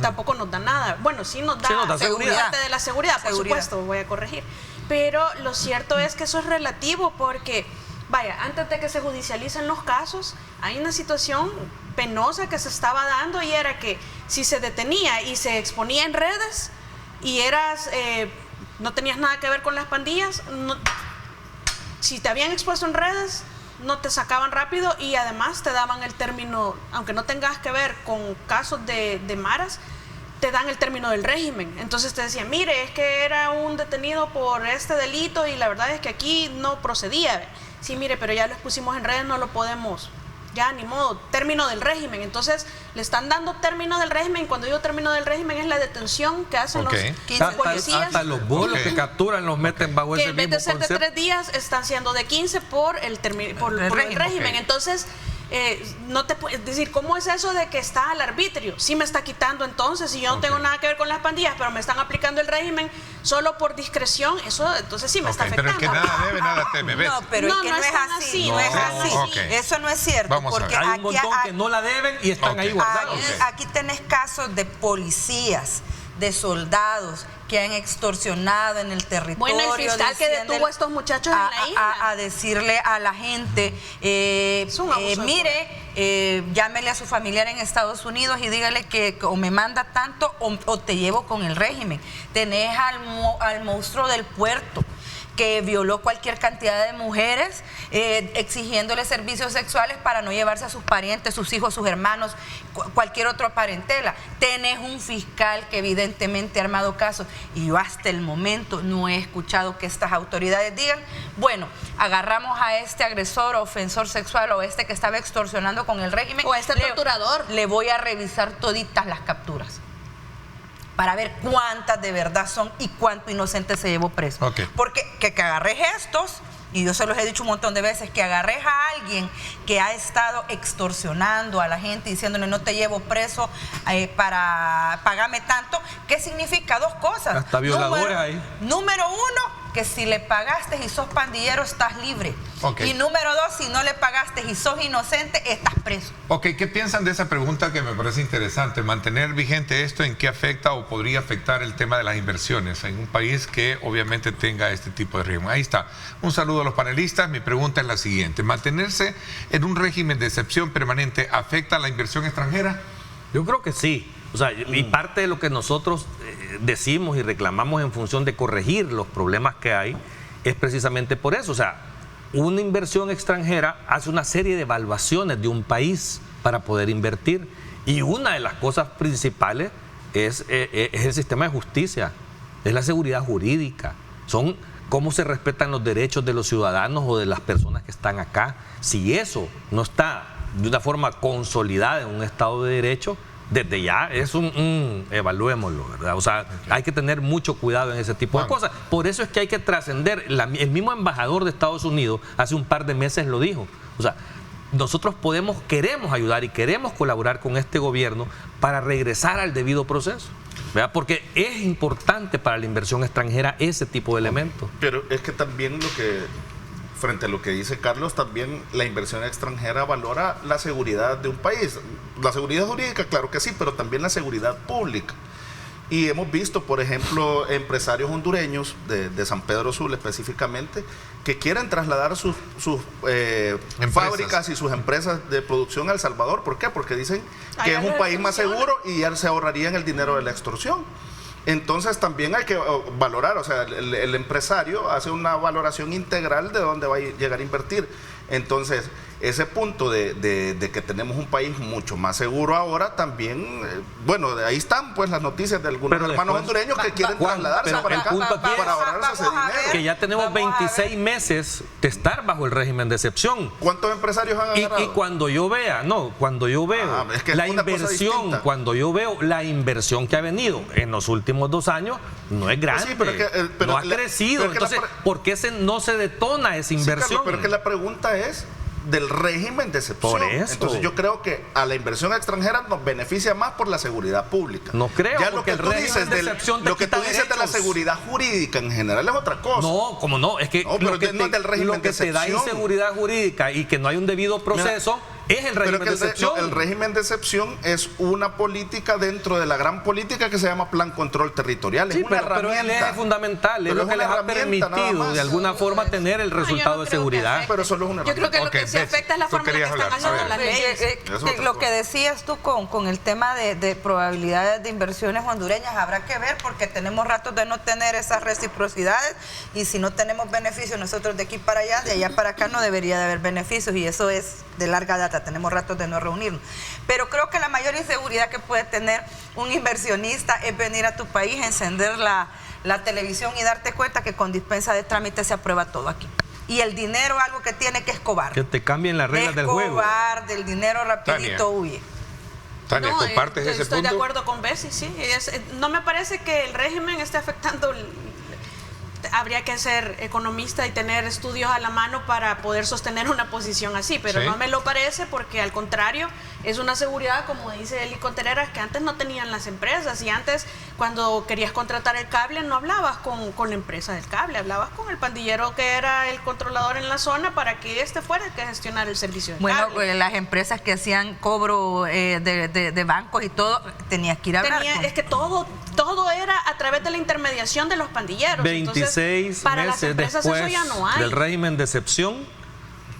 tampoco nos da nada. Bueno, sí nos da seguridad. De la seguridad, por supuesto, voy a corregir. Pero lo cierto es que eso es relativo porque, vaya, antes de que se judicialicen los casos, hay una situación penosa que se estaba dando y era que si se detenía y se exponía en redes y no tenías nada que ver con las pandillas, si te habían expuesto en redes, no te sacaban rápido y además te daban el término, aunque no tengas que ver con casos de maras, te dan el término del régimen. Entonces te decían, mire, es que era un detenido por este delito y la verdad es que aquí no procedía. Sí, mire, pero ya lo expusimos en redes, no lo podemos. Ya, ni modo, término del régimen. Entonces, le están dando término del régimen. Cuando digo término del régimen es la detención que hacen los 15 policías. Hasta los bolos que capturan los meten bajo ese mismo concepto. Que en vez de ser de 3 días, están siendo de 15 por el régimen. Entonces, no te puedes decir, ¿cómo es eso de que está al arbitrio? Sí me está quitando entonces, si yo no tengo nada que ver con las pandillas, pero me están aplicando el régimen solo por discreción, eso entonces sí me está afectando. Pero es que nada debe, nada teme, ¿ves? No, pero es que no es así, no es así. Okay. Eso no es cierto. Vamos porque hay un montón que no la deben y están ahí guardados. Aquí tenés casos de policías, de soldados que han extorsionado en el territorio. Bueno, el fiscal que detuvo a estos muchachos en la isla. A decirle a la gente, mire, llámele a su familiar en Estados Unidos y dígale que o me manda tanto o te llevo con el régimen. Tenés al monstruo del puerto, que violó cualquier cantidad de mujeres, exigiéndole servicios sexuales para no llevarse a sus parientes, sus hijos, sus hermanos, cualquier otra parentela. Tenés un fiscal que evidentemente ha armado casos y yo hasta el momento no he escuchado que estas autoridades digan, bueno, agarramos a este agresor o ofensor sexual o este que estaba extorsionando con el régimen. O este torturador. Le voy a revisar toditas las capturas para ver cuántas de verdad son y cuánto inocente se llevó preso. Okay. Porque que agarres estos, y yo se los he dicho un montón de veces, que agarres a alguien que ha estado extorsionando a la gente, diciéndole no te llevo preso para pagarme tanto, ¿qué significa? Dos cosas. Hasta violadores ahí. Número uno, que si le pagaste y sos pandillero estás libre. Okay. Y número dos, si no le pagaste y sos inocente, estás preso. Ok, ¿qué piensan de esa pregunta que me parece interesante? ¿Mantener vigente esto en qué afecta o podría afectar el tema de las inversiones en un país que obviamente tenga este tipo de régimen? Ahí está. Un saludo a los panelistas. Mi pregunta es la siguiente. ¿Mantenerse en un régimen de excepción permanente afecta la inversión extranjera? Yo creo que sí. O sea, y parte de lo que nosotros decimos y reclamamos en función de corregir los problemas que hay es precisamente por eso. O sea, una inversión extranjera hace una serie de evaluaciones de un país para poder invertir. Y una de las cosas principales es el sistema de justicia, es la seguridad jurídica, son cómo se respetan los derechos de los ciudadanos o de las personas que están acá. Si eso no está de una forma consolidada en un Estado de Derecho, desde ya es evaluémoslo, ¿verdad? O sea, hay que tener mucho cuidado en ese tipo de cosas. Por eso es que hay que trascender. El mismo embajador de Estados Unidos hace un par de meses lo dijo. O sea, nosotros queremos ayudar y queremos colaborar con este gobierno para regresar al debido proceso, ¿verdad? Porque es importante para la inversión extranjera ese tipo de elementos. Pero es que también frente a lo que dice Carlos, también la inversión extranjera valora la seguridad de un país. La seguridad jurídica, claro que sí, pero también la seguridad pública. Y hemos visto, por ejemplo, empresarios hondureños de San Pedro Sula específicamente, que quieren trasladar sus fábricas y sus empresas de producción a El Salvador. ¿Por qué? Porque dicen que es un país más seguro y ya se ahorrarían el dinero de la extorsión. Entonces también hay que valorar, o sea, el empresario hace una valoración integral de dónde va a llegar a invertir. Entonces, ese punto de que tenemos un país mucho más seguro ahora también, bueno, de ahí están pues las noticias de algunos hermanos hondureños que quieren trasladarse para acá para ahorrarse ese dinero. Que ya tenemos 26 meses de estar bajo el régimen de excepción. ¿Cuántos empresarios han agarrado? Y cuando yo veo es que la inversión, cuando yo veo la inversión que ha venido en los últimos 2 años, no es grande, pues sí, pero no ha crecido. Entonces, ¿por qué no se detona esa inversión? Sí, Carlos, pero es que la pregunta es del régimen de excepción. Por eso. Entonces yo creo que a la inversión extranjera nos beneficia más por la seguridad pública. No creo, ya lo que tú dices de la seguridad jurídica en general es otra cosa. No, como no, es que no, lo que te da inseguridad jurídica y que no hay un debido proceso es el régimen de excepción. El régimen de excepción es una política dentro de la gran política que se llama Plan Control Territorial. Sí, es una herramienta. Pero él es fundamental, es lo que les ha permitido de alguna forma tener el resultado de seguridad. Pero solo es una herramienta. Yo creo que lo que sí afecta es la forma en que están haciendo las leyes. Lo que decías tú con el tema de probabilidades de inversiones hondureñas, habrá que ver porque tenemos ratos de no tener esas reciprocidades y si no tenemos beneficios nosotros de aquí para allá, de allá para acá no debería de haber beneficios y eso es de larga data, tenemos ratos de no reunirnos. Pero creo que la mayor inseguridad que puede tener un inversionista es venir a tu país, encender la televisión y darte cuenta que con dispensa de trámite se aprueba todo aquí. Y el dinero es algo que tiene que escobar. Que te cambien las reglas del juego. Escobar, del dinero rapidito huye. Tania, ¿compartes ese punto? Estoy de acuerdo con Bessie, sí. No me parece que el régimen esté afectando habría que ser economista y tener estudios a la mano para poder sostener una posición así, pero no me lo parece, porque al contrario es una seguridad, como dice Eli Contreras, que antes no tenían las empresas, y antes cuando querías contratar el cable no hablabas con la empresa del cable, hablabas con el pandillero que era el controlador en la zona para que fuera el que gestionara el servicio del cable. Bueno, las empresas que hacían cobro de bancos y todo, tenías que ir a hablar Es que todo era a través de la intermediación de los pandilleros. 26 meses después del régimen de excepción,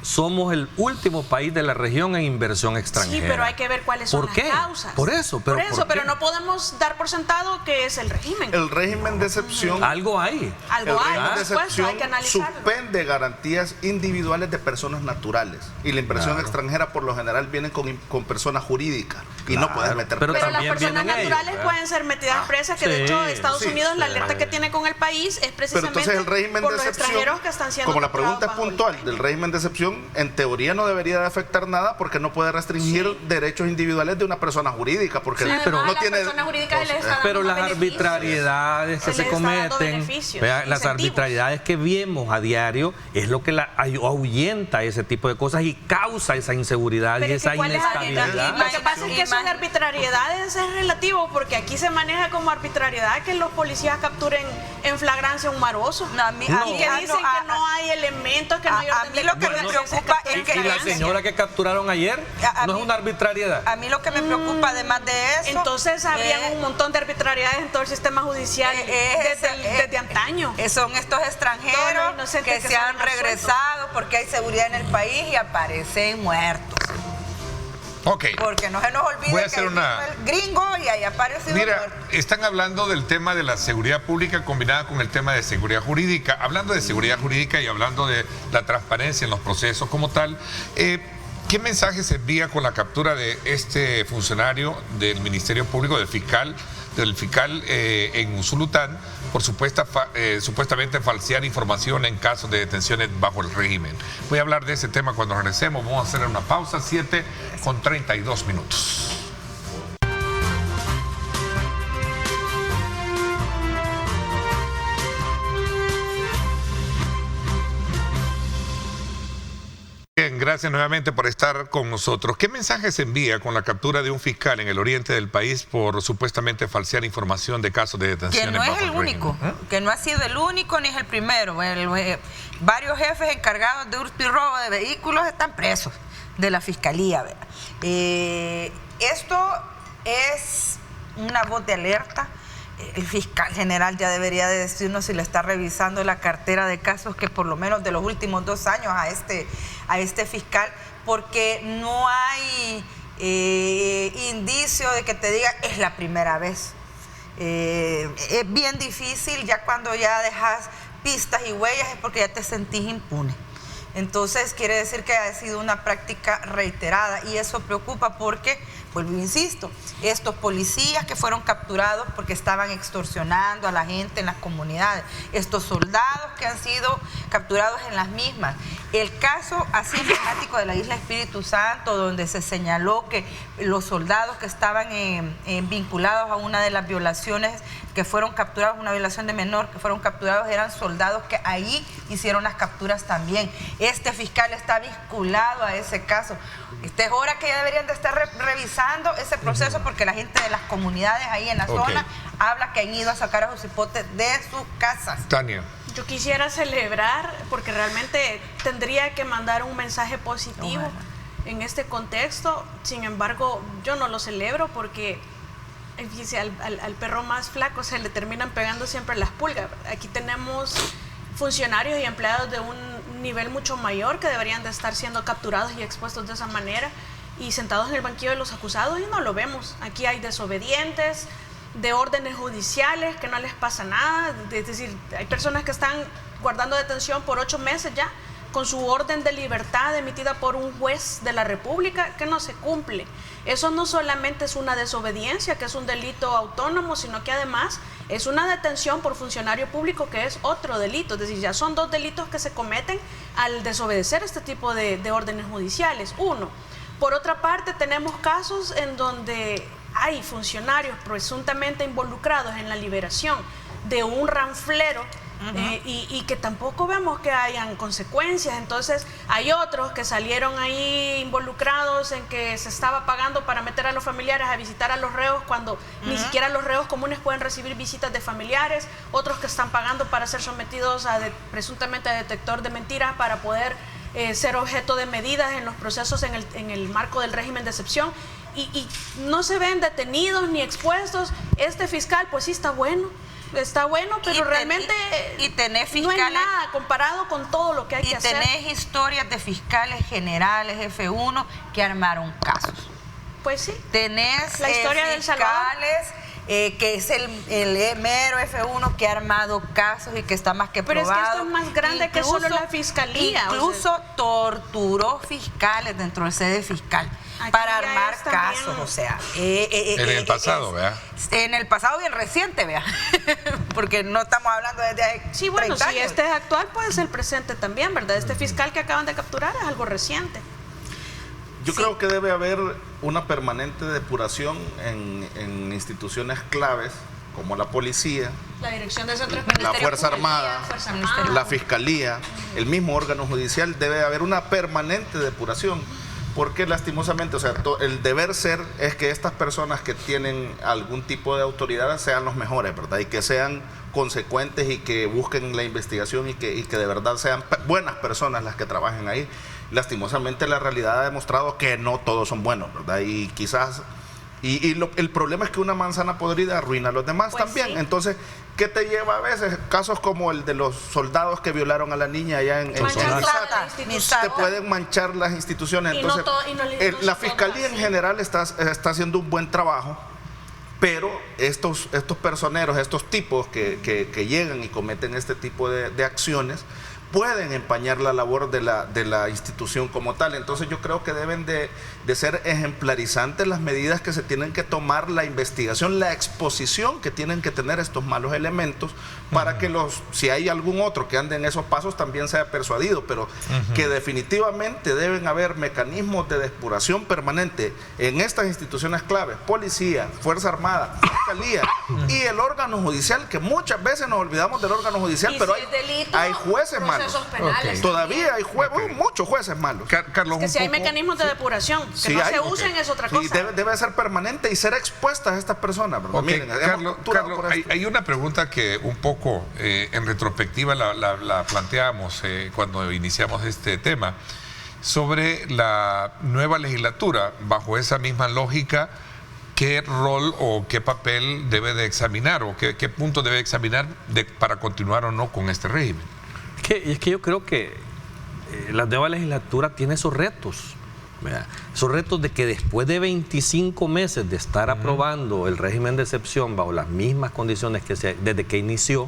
somos el último país de la región en inversión extranjera. Sí, pero hay que ver cuáles son las causas. Por eso, pero no podemos dar por sentado que es el régimen. El régimen de excepción. Algo hay. Algo hay, régimen de excepción hay que analizarlo. Suspende garantías individuales de personas naturales. Y la inversión extranjera por lo general viene con personas jurídicas. Y no puedes meter pero las personas naturales pueden ser metidas presas, que de hecho Estados Unidos la alerta que tiene con el país es precisamente entonces el régimen por de los extranjeros que están siendo como la pregunta es puntual del régimen de excepción, en teoría no debería de afectar nada porque no puede restringir derechos individuales de una persona jurídica, porque pero no tiene pero las arbitrariedades que se cometen, las arbitrariedades que vemos a diario es lo que ahuyenta ese tipo de cosas y causa esa inseguridad y esa inestabilidad. Lo que pasa es que eso de arbitrariedades es relativo, porque aquí se maneja como arbitrariedad que los policías capturen en flagrancia un maroso y que dicen que no hay elementos, que no hay orden. A mí lo que me preocupa es que y la señora que capturaron ayer no es una arbitrariedad. A mí lo que me preocupa, además de eso, entonces habrían un montón de arbitrariedades en todo el sistema judicial desde antaño. Son estos extranjeros que se han regresado porque hay seguridad en el país y aparecen muertos. Okay. Porque no se nos olvide que el gringo y ahí apareció. Mira, están hablando del tema de la seguridad pública combinada con el tema de seguridad jurídica. Hablando de seguridad jurídica y hablando de la transparencia en los procesos como tal, ¿qué mensaje se envía con la captura de este funcionario del Ministerio Público, del fiscal en Usulután, por supuestamente falsear información en casos de detenciones bajo el régimen? Voy a hablar de ese tema cuando regresemos. Vamos a hacer una pausa, 7:32. Bien, gracias nuevamente por estar con nosotros. ¿Qué mensaje se envía con la captura de un fiscal en el oriente del país por supuestamente falsear información de casos de detenciones? Que no es el único, que no ha sido el único ni es el primero. Varios jefes encargados de hurto y robo de vehículos están presos de la fiscalía. Esto es una voz de alerta. El fiscal general ya debería de decirnos si le está revisando la cartera de casos que por lo menos de los últimos 2 años a este fiscal, porque no hay indicio de que te diga es la primera vez. Es bien difícil, ya cuando ya dejas pistas y huellas es porque ya te sentís impune. Entonces quiere decir que ha sido una práctica reiterada y eso preocupa porque, vuelvo, insisto, estos policías que fueron capturados porque estaban extorsionando a la gente en las comunidades, estos soldados que han sido capturados en las mismas. El caso así emblemático de la isla Espíritu Santo, donde se señaló que los soldados que estaban vinculados a una de las violaciones que fueron capturados, una violación de menor que fueron capturados, eran soldados que ahí hicieron las capturas también. Este fiscal está vinculado a ese caso. Esta es hora que ya deberían de estar revisando ese proceso, porque la gente de las comunidades ahí en la zona habla que han ido a sacar a sus hipotes de sus casas. Tania. Yo quisiera celebrar, porque realmente tendría que mandar un mensaje positivo en este contexto. Sin embargo, yo no lo celebro porque al perro más flaco se le terminan pegando siempre las pulgas. Aquí tenemos funcionarios y empleados de un nivel mucho mayor que deberían de estar siendo capturados y expuestos de esa manera y sentados en el banquillo de los acusados, y no lo vemos. Aquí hay desobedientes, de órdenes judiciales que no les pasa nada, es decir, hay personas que están guardando detención por 8 meses ya, con su orden de libertad emitida por un juez de la República que no se cumple. Eso no solamente es una desobediencia, que es un delito autónomo, sino que además es una detención por funcionario público, que es otro delito. Es decir, ya son 2 delitos que se cometen al desobedecer este tipo de órdenes judiciales. Uno. Por otra parte, tenemos casos en donde hay funcionarios presuntamente involucrados en la liberación de un ranflero y que tampoco vemos que hayan consecuencias. Entonces hay otros que salieron ahí involucrados en que se estaba pagando para meter a los familiares a visitar a los reos cuando ni siquiera los reos comunes pueden recibir visitas de familiares, otros que están pagando para ser sometidos a presuntamente a detector de mentiras para poder ser objeto de medidas en los procesos en el marco del régimen de excepción, y no se ven detenidos ni expuestos. Este fiscal pues sí está bueno, pero realmente no es nada comparado con todo lo que hay que hacer. Y tenés historias de fiscales generales, F1, que armaron casos. Pues sí. Tenés la historia del fiscales que es el mero F1 que ha armado casos y que está más que probado. Pero es que esto es más grande que solo la fiscalía. Incluso torturó fiscales dentro del sede fiscal para armar casos, o sea. En el pasado, ¿vea? En el pasado bien reciente, vea. Porque no estamos hablando desde hace 30 Sí, bueno, años. Si este es actual, puede ser presente también, ¿verdad? Este fiscal que acaban de capturar es algo reciente. Yo creo que debe haber una permanente depuración en instituciones claves como la policía, la Dirección de Centros la Fuerza Armada, la Fiscalía, el mismo órgano judicial. Debe haber una permanente depuración, porque lastimosamente, o sea, el deber ser es que estas personas que tienen algún tipo de autoridad sean los mejores, ¿verdad? Y que sean consecuentes y que busquen la investigación y que de verdad sean buenas personas las que trabajen ahí. Lastimosamente la realidad ha demostrado que no todos son buenos, ¿verdad? Y quizás el problema es que una manzana podrida arruina a los demás pues también. Sí. Entonces, ¿qué te lleva a veces? Casos como el de los soldados que violaron a la niña allá en Misata. Te pueden manchar las instituciones. Entonces, la Fiscalía en general está haciendo un buen trabajo, pero estos personeros, estos tipos que llegan y cometen este tipo de acciones, pueden empañar la labor de la institución como tal. Entonces yo creo que deben de ser ejemplarizantes las medidas que se tienen que tomar, la investigación, la exposición que tienen que tener estos malos elementos para que si hay algún otro que ande en esos pasos también sea persuadido, pero que definitivamente deben haber mecanismos de depuración permanente en estas instituciones claves: policía, Fuerza Armada, Fiscalía y el órgano judicial, que muchas veces nos olvidamos del órgano judicial, pero hay jueces malos. Todavía hay muchos jueces malos. Carlos, es que si hay mecanismos de depuración, que no se usen es otra cosa. Sí, debe ser permanente y ser expuestas a estas personas. Miren, Carlos, hay una pregunta que un poco en retrospectiva la planteamos cuando iniciamos este tema, sobre la nueva legislatura. Bajo esa misma lógica, ¿qué rol o qué papel debe de examinar o qué punto debe examinar para continuar o no con este régimen? Es que yo creo que la nueva legislatura tiene esos retos. ¿Verdad? Esos retos de que después de 25 meses de estar aprobando el régimen de excepción bajo las mismas condiciones que desde que inició,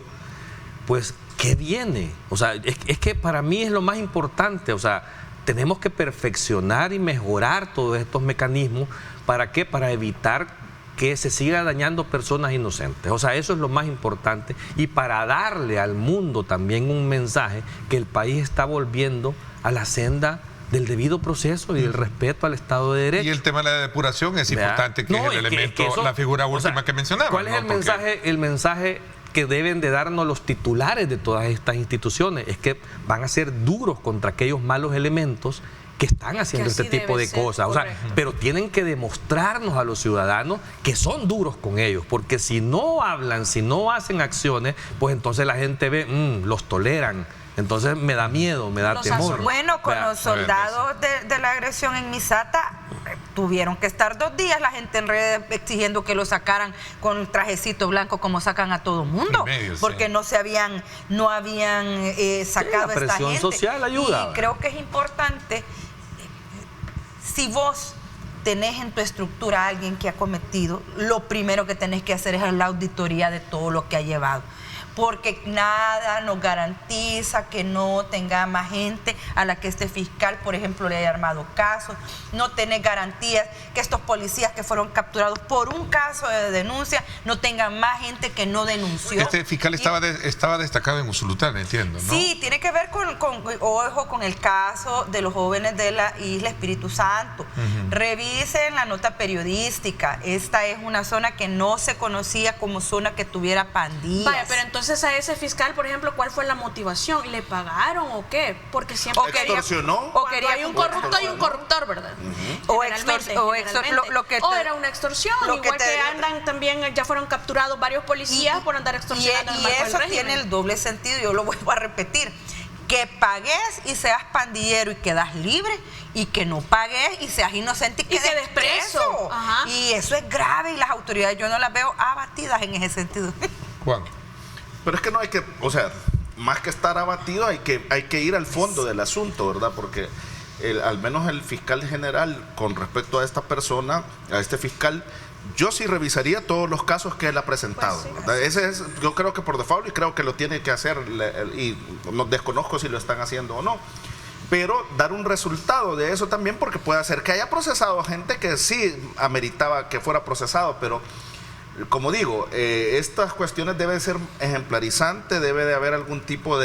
pues, ¿qué viene? O sea, es que para mí es lo más importante. O sea, tenemos que perfeccionar y mejorar todos estos mecanismos. ¿Para qué? Para evitar que se siga dañando personas inocentes. O sea, eso es lo más importante, y para darle al mundo también un mensaje que el país está volviendo a la senda del debido proceso y del respeto al Estado de Derecho. Y el tema de la depuración es importante, que es el elemento, la figura última que mencionaba. ¿Cuál es el mensaje que deben de darnos los titulares de todas estas instituciones? Es que van a ser duros contra aquellos malos elementos que están haciendo este tipo de cosas. O sea, pero tienen que demostrarnos a los ciudadanos que son duros con ellos, porque si no hablan, si no hacen acciones, pues entonces la gente ve, los toleran. Entonces me da miedo, me da temor. Bueno, con los soldados de la agresión en Misata, tuvieron que estar 2 días la gente en redes exigiendo que lo sacaran con un trajecito blanco como sacan a todo mundo, porque no habían sacado a esta gente. La presión social ayuda. Y creo que es importante, si vos tenés en tu estructura a alguien que ha cometido, lo primero que tenés que hacer es la auditoría de todo lo que ha llevado. Porque nada nos garantiza que no tenga más gente a la que este fiscal, por ejemplo, le haya armado casos. No tenés garantías que estos policías que fueron capturados por un caso de denuncia no tengan más gente que no denunció. Este fiscal estaba destacado en Usulután, entiendo, ¿no? Sí, tiene que ver con el caso de los jóvenes de la isla Espíritu Santo. Revisen la nota periodística. Esta es una zona que no se conocía como zona que tuviera pandillas. Vaya, pero entonces entonces a ese fiscal, por ejemplo, ¿cuál fue la motivación? ¿Le pagaron o qué? Porque siempre extorsionó. O quería hay un corrupto y un corruptor, ¿verdad? O era una extorsión, igual que andan también, ya fueron capturados varios policías por andar extorsionando. Y eso tiene el doble sentido, yo lo vuelvo a repetir. Que pagues y seas pandillero y quedas libre, y que no pagues y seas inocente y quedes preso. Y eso es grave, y las autoridades yo no las veo abatidas en ese sentido. Juan. Pero es que no hay que, o sea, más que estar abatido hay que ir al fondo del asunto, ¿verdad? Porque al menos el fiscal general, con respecto a esta persona, a este fiscal, yo sí revisaría todos los casos que él ha presentado. Pues sí, ese es, yo creo que por default, y creo que lo tiene que hacer, y no desconozco si lo están haciendo o no, pero dar un resultado de eso también, porque puede hacer que haya procesado gente que sí ameritaba que fuera procesado, pero como digo, estas cuestiones deben ser ejemplarizantes, debe de haber algún tipo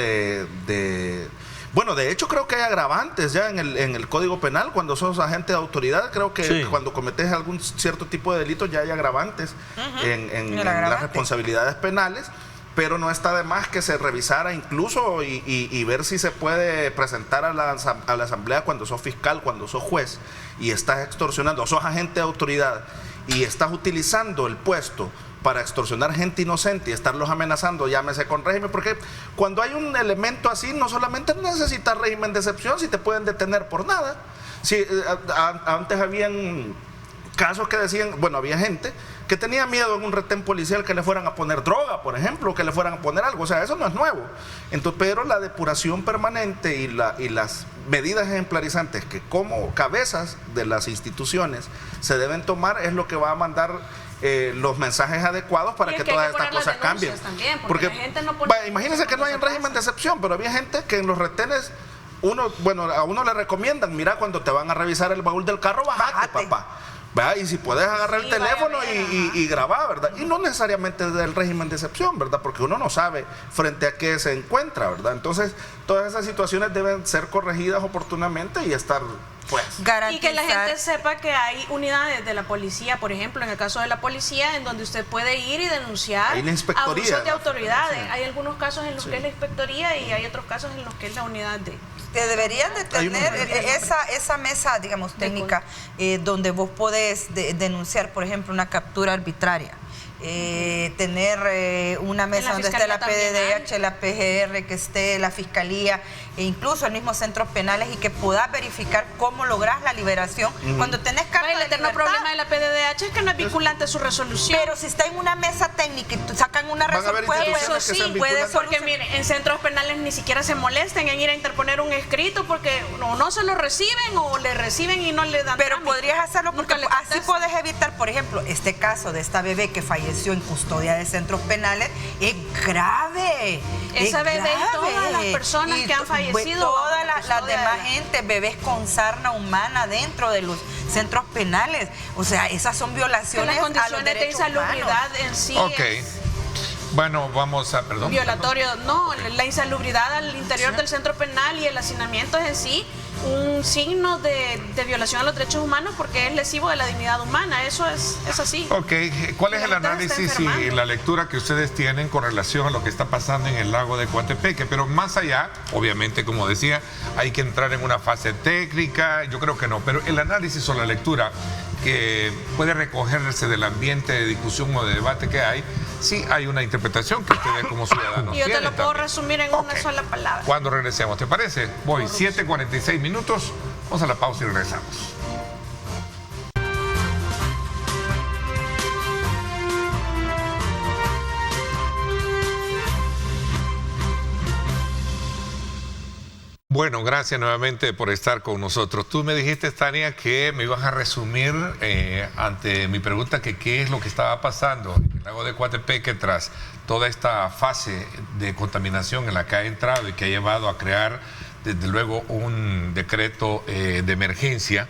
bueno, de hecho creo que hay agravantes ya en el Código Penal cuando sos agente de autoridad. Creo que cuando cometes algún cierto tipo de delito ya hay agravantes en las responsabilidades penales, pero no está de más que se revisara incluso y ver si se puede presentar a la asamblea cuando sos fiscal, cuando sos juez y estás extorsionando, sos agente de autoridad y estás utilizando el puesto para extorsionar gente inocente y estarlos amenazando, llámese con régimen, porque cuando hay un elemento así, no solamente necesitas régimen de excepción, si te pueden detener por nada. Si, antes habían casos que decían, bueno, había gente que tenía miedo en un retén policial que le fueran a poner droga, por ejemplo, que le fueran a poner algo, o sea, eso no es nuevo. Entonces, pero la depuración permanente y las medidas ejemplarizantes que como cabezas de las instituciones se deben tomar es lo que va a mandar los mensajes adecuados para que todas estas cosas cambien. También, porque la gente no pone imagínense que no hay un régimen de excepción, pero había gente que en los retenes, a uno le recomiendan, mira, cuando te van a revisar el baúl del carro, bájate. Papá. Y si puedes agarrar el teléfono y grabar, ¿verdad? Y no necesariamente del régimen de excepción, ¿verdad? Porque uno no sabe frente a qué se encuentra, ¿verdad? Entonces, todas esas situaciones deben ser corregidas oportunamente y estar, pues, y que la gente sepa que hay unidades de la policía, por ejemplo, en el caso de la policía, en donde usted puede ir y denunciar abusos de autoridades. Sí. Hay algunos casos en los que es la inspectoría y hay otros casos en los que es la unidad de... Te deberían de tener esa mesa, digamos, técnica, donde vos podés denunciar, por ejemplo, una captura arbitraria. Tener una mesa donde esté la PDDH, la PGR, que esté la Fiscalía e incluso el mismo centros penales, y que puedas verificar cómo logras la liberación cuando tenés carta el eterno problema de la PDDH es que no es vinculante su resolución. Pero si está en una mesa técnica y sacan una resolución, eso sí puede, porque miren, en centros penales ni siquiera se molesten en ir a interponer un escrito porque no se lo reciben o le reciben y no le dan. Pero podrías hacerlo porque así puedes evitar, por ejemplo, este caso de esta bebé que falleció en custodia de centros penales. Es grave. Esa bebé y todas las personas que han fallecido. Todas las demás gente, bebés con sarna humana dentro de los centros penales. O sea, esas son violaciones a los derechos humanos. La insalubridad en sí. Bueno, vamos a... Perdón. Violatorio, no, la insalubridad al interior del centro penal y el hacinamiento es en sí un signo de violación a los derechos humanos porque es lesivo de la dignidad humana, eso es así. Ok, ¿cuál es el análisis y la lectura que ustedes tienen con relación a lo que está pasando en el lago de Coatepeque? Pero más allá, obviamente, como decía, hay que entrar en una fase técnica, yo creo que no, pero el análisis o la lectura que puede recogerse del ambiente de discusión o de debate que hay, sí hay una interpretación que ustedes como ciudadanos y yo te lo puedo resumir en una sola palabra. Cuando regresemos, ¿te parece? Voy 7:46 minutos, vamos a la pausa y regresamos. Bueno, gracias nuevamente por estar con nosotros. Tú me dijiste, Tania, que me ibas a resumir ante mi pregunta que qué es lo que estaba pasando en el lago de Coatepeque tras toda esta fase de contaminación en la que ha entrado y que ha llevado a crear, desde luego, un decreto de emergencia.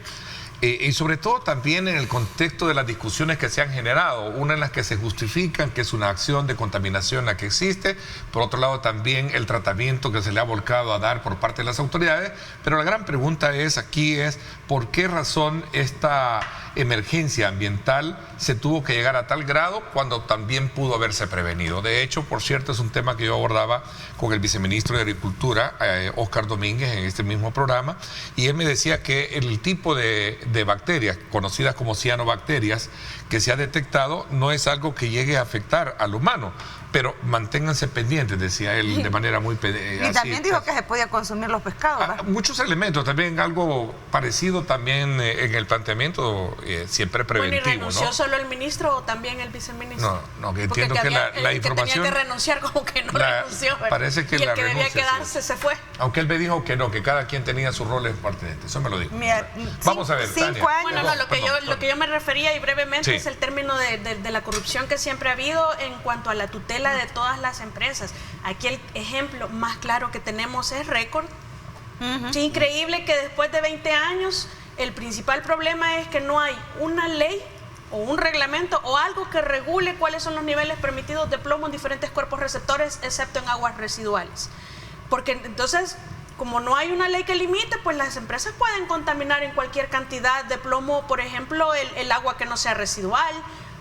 Y sobre todo también en el contexto de las discusiones que se han generado, una en las que se justifican que es una acción de contaminación la que existe, por otro lado también el tratamiento que se le ha volcado a dar por parte de las autoridades, pero la gran pregunta aquí es ¿por qué razón esta emergencia ambiental se tuvo que llegar a tal grado cuando también pudo haberse prevenido. De hecho, por cierto, es un tema que yo abordaba con el viceministro de Agricultura, Oscar Domínguez, en este mismo programa, y él me decía que el tipo de bacterias, conocidas como cianobacterias, que se ha detectado, no es algo que llegue a afectar al humano, pero manténganse pendientes, decía él de manera muy... Y también dijo que se podía consumir los pescados, ¿verdad? Muchos elementos, también algo parecido también en el planteamiento siempre preventivo. Bueno, ¿y renunció solo el ministro o también el viceministro? No, que entiendo que la información... Que tenía que renunciar, como que no renunció. Parece que y el que debía quedarse se fue. Aunque él me dijo que no, que cada quien tenía su rol en pertinente. Eso me lo dijo. Mira, vamos a ver, Tania. Bueno, lo que yo me refería y brevemente es el término de la corrupción que siempre ha habido en cuanto a la tutela de todas las empresas. Aquí el ejemplo más claro que tenemos es Récord. Es increíble que después de 20 años el principal problema es que no hay una ley o un reglamento o algo que regule cuáles son los niveles permitidos de plomo en diferentes cuerpos receptores, excepto en aguas residuales. Porque entonces, como no hay una ley que limite, pues las empresas pueden contaminar en cualquier cantidad de plomo, por ejemplo, el agua que no sea residual,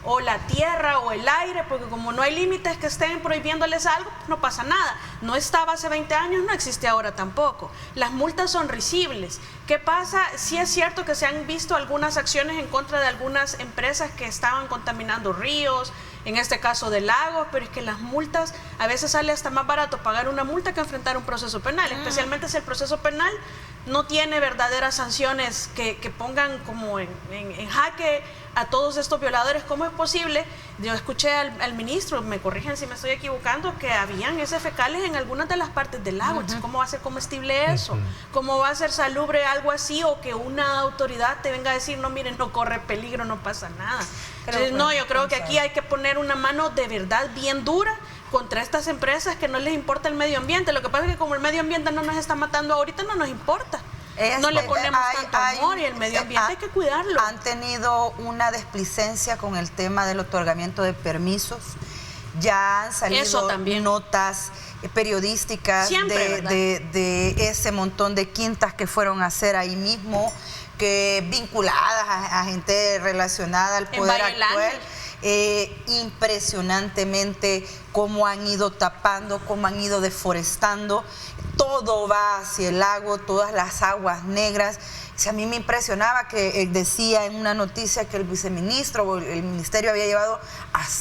o la tierra o el aire, porque como no hay límites que estén prohibiéndoles algo, pues no pasa nada. No estaba hace 20 años, no existe ahora tampoco. Las multas son risibles. ¿Qué pasa? Sí es cierto que se han visto algunas acciones en contra de algunas empresas que estaban contaminando ríos, en este caso de lagos, pero es que las multas, a veces sale hasta más barato pagar una multa que enfrentar un proceso penal, especialmente si el proceso penal no tiene verdaderas sanciones que pongan como en jaque a todos estos violadores. ¿Cómo es posible? Yo escuché al ministro, me corrigen si me estoy equivocando, que habían heces fecales en algunas de las partes del lago. ¿Cómo va a ser comestible eso? ¿Cómo va a ser salubre algo así? O que una autoridad te venga a decir, no, miren, no corre peligro, no pasa nada. Entonces, no, yo creo que aquí hay que poner una mano de verdad bien dura contra estas empresas que no les importa el medio ambiente. Lo que pasa es que como el medio ambiente no nos está matando ahorita, no nos importa. No le ponemos tanto amor y el medio ambiente hay que cuidarlo. Han tenido una desplicencia con el tema del otorgamiento de permisos. Ya han salido notas periodísticas de ese montón de quintas que fueron a hacer ahí mismo, que vinculadas a gente relacionada al poder actual. Impresionantemente cómo han ido tapando, cómo han ido deforestando. Todo va hacia el lago, todas las aguas negras. A mí me impresionaba que decía en una noticia que el viceministro o el ministerio había llevado,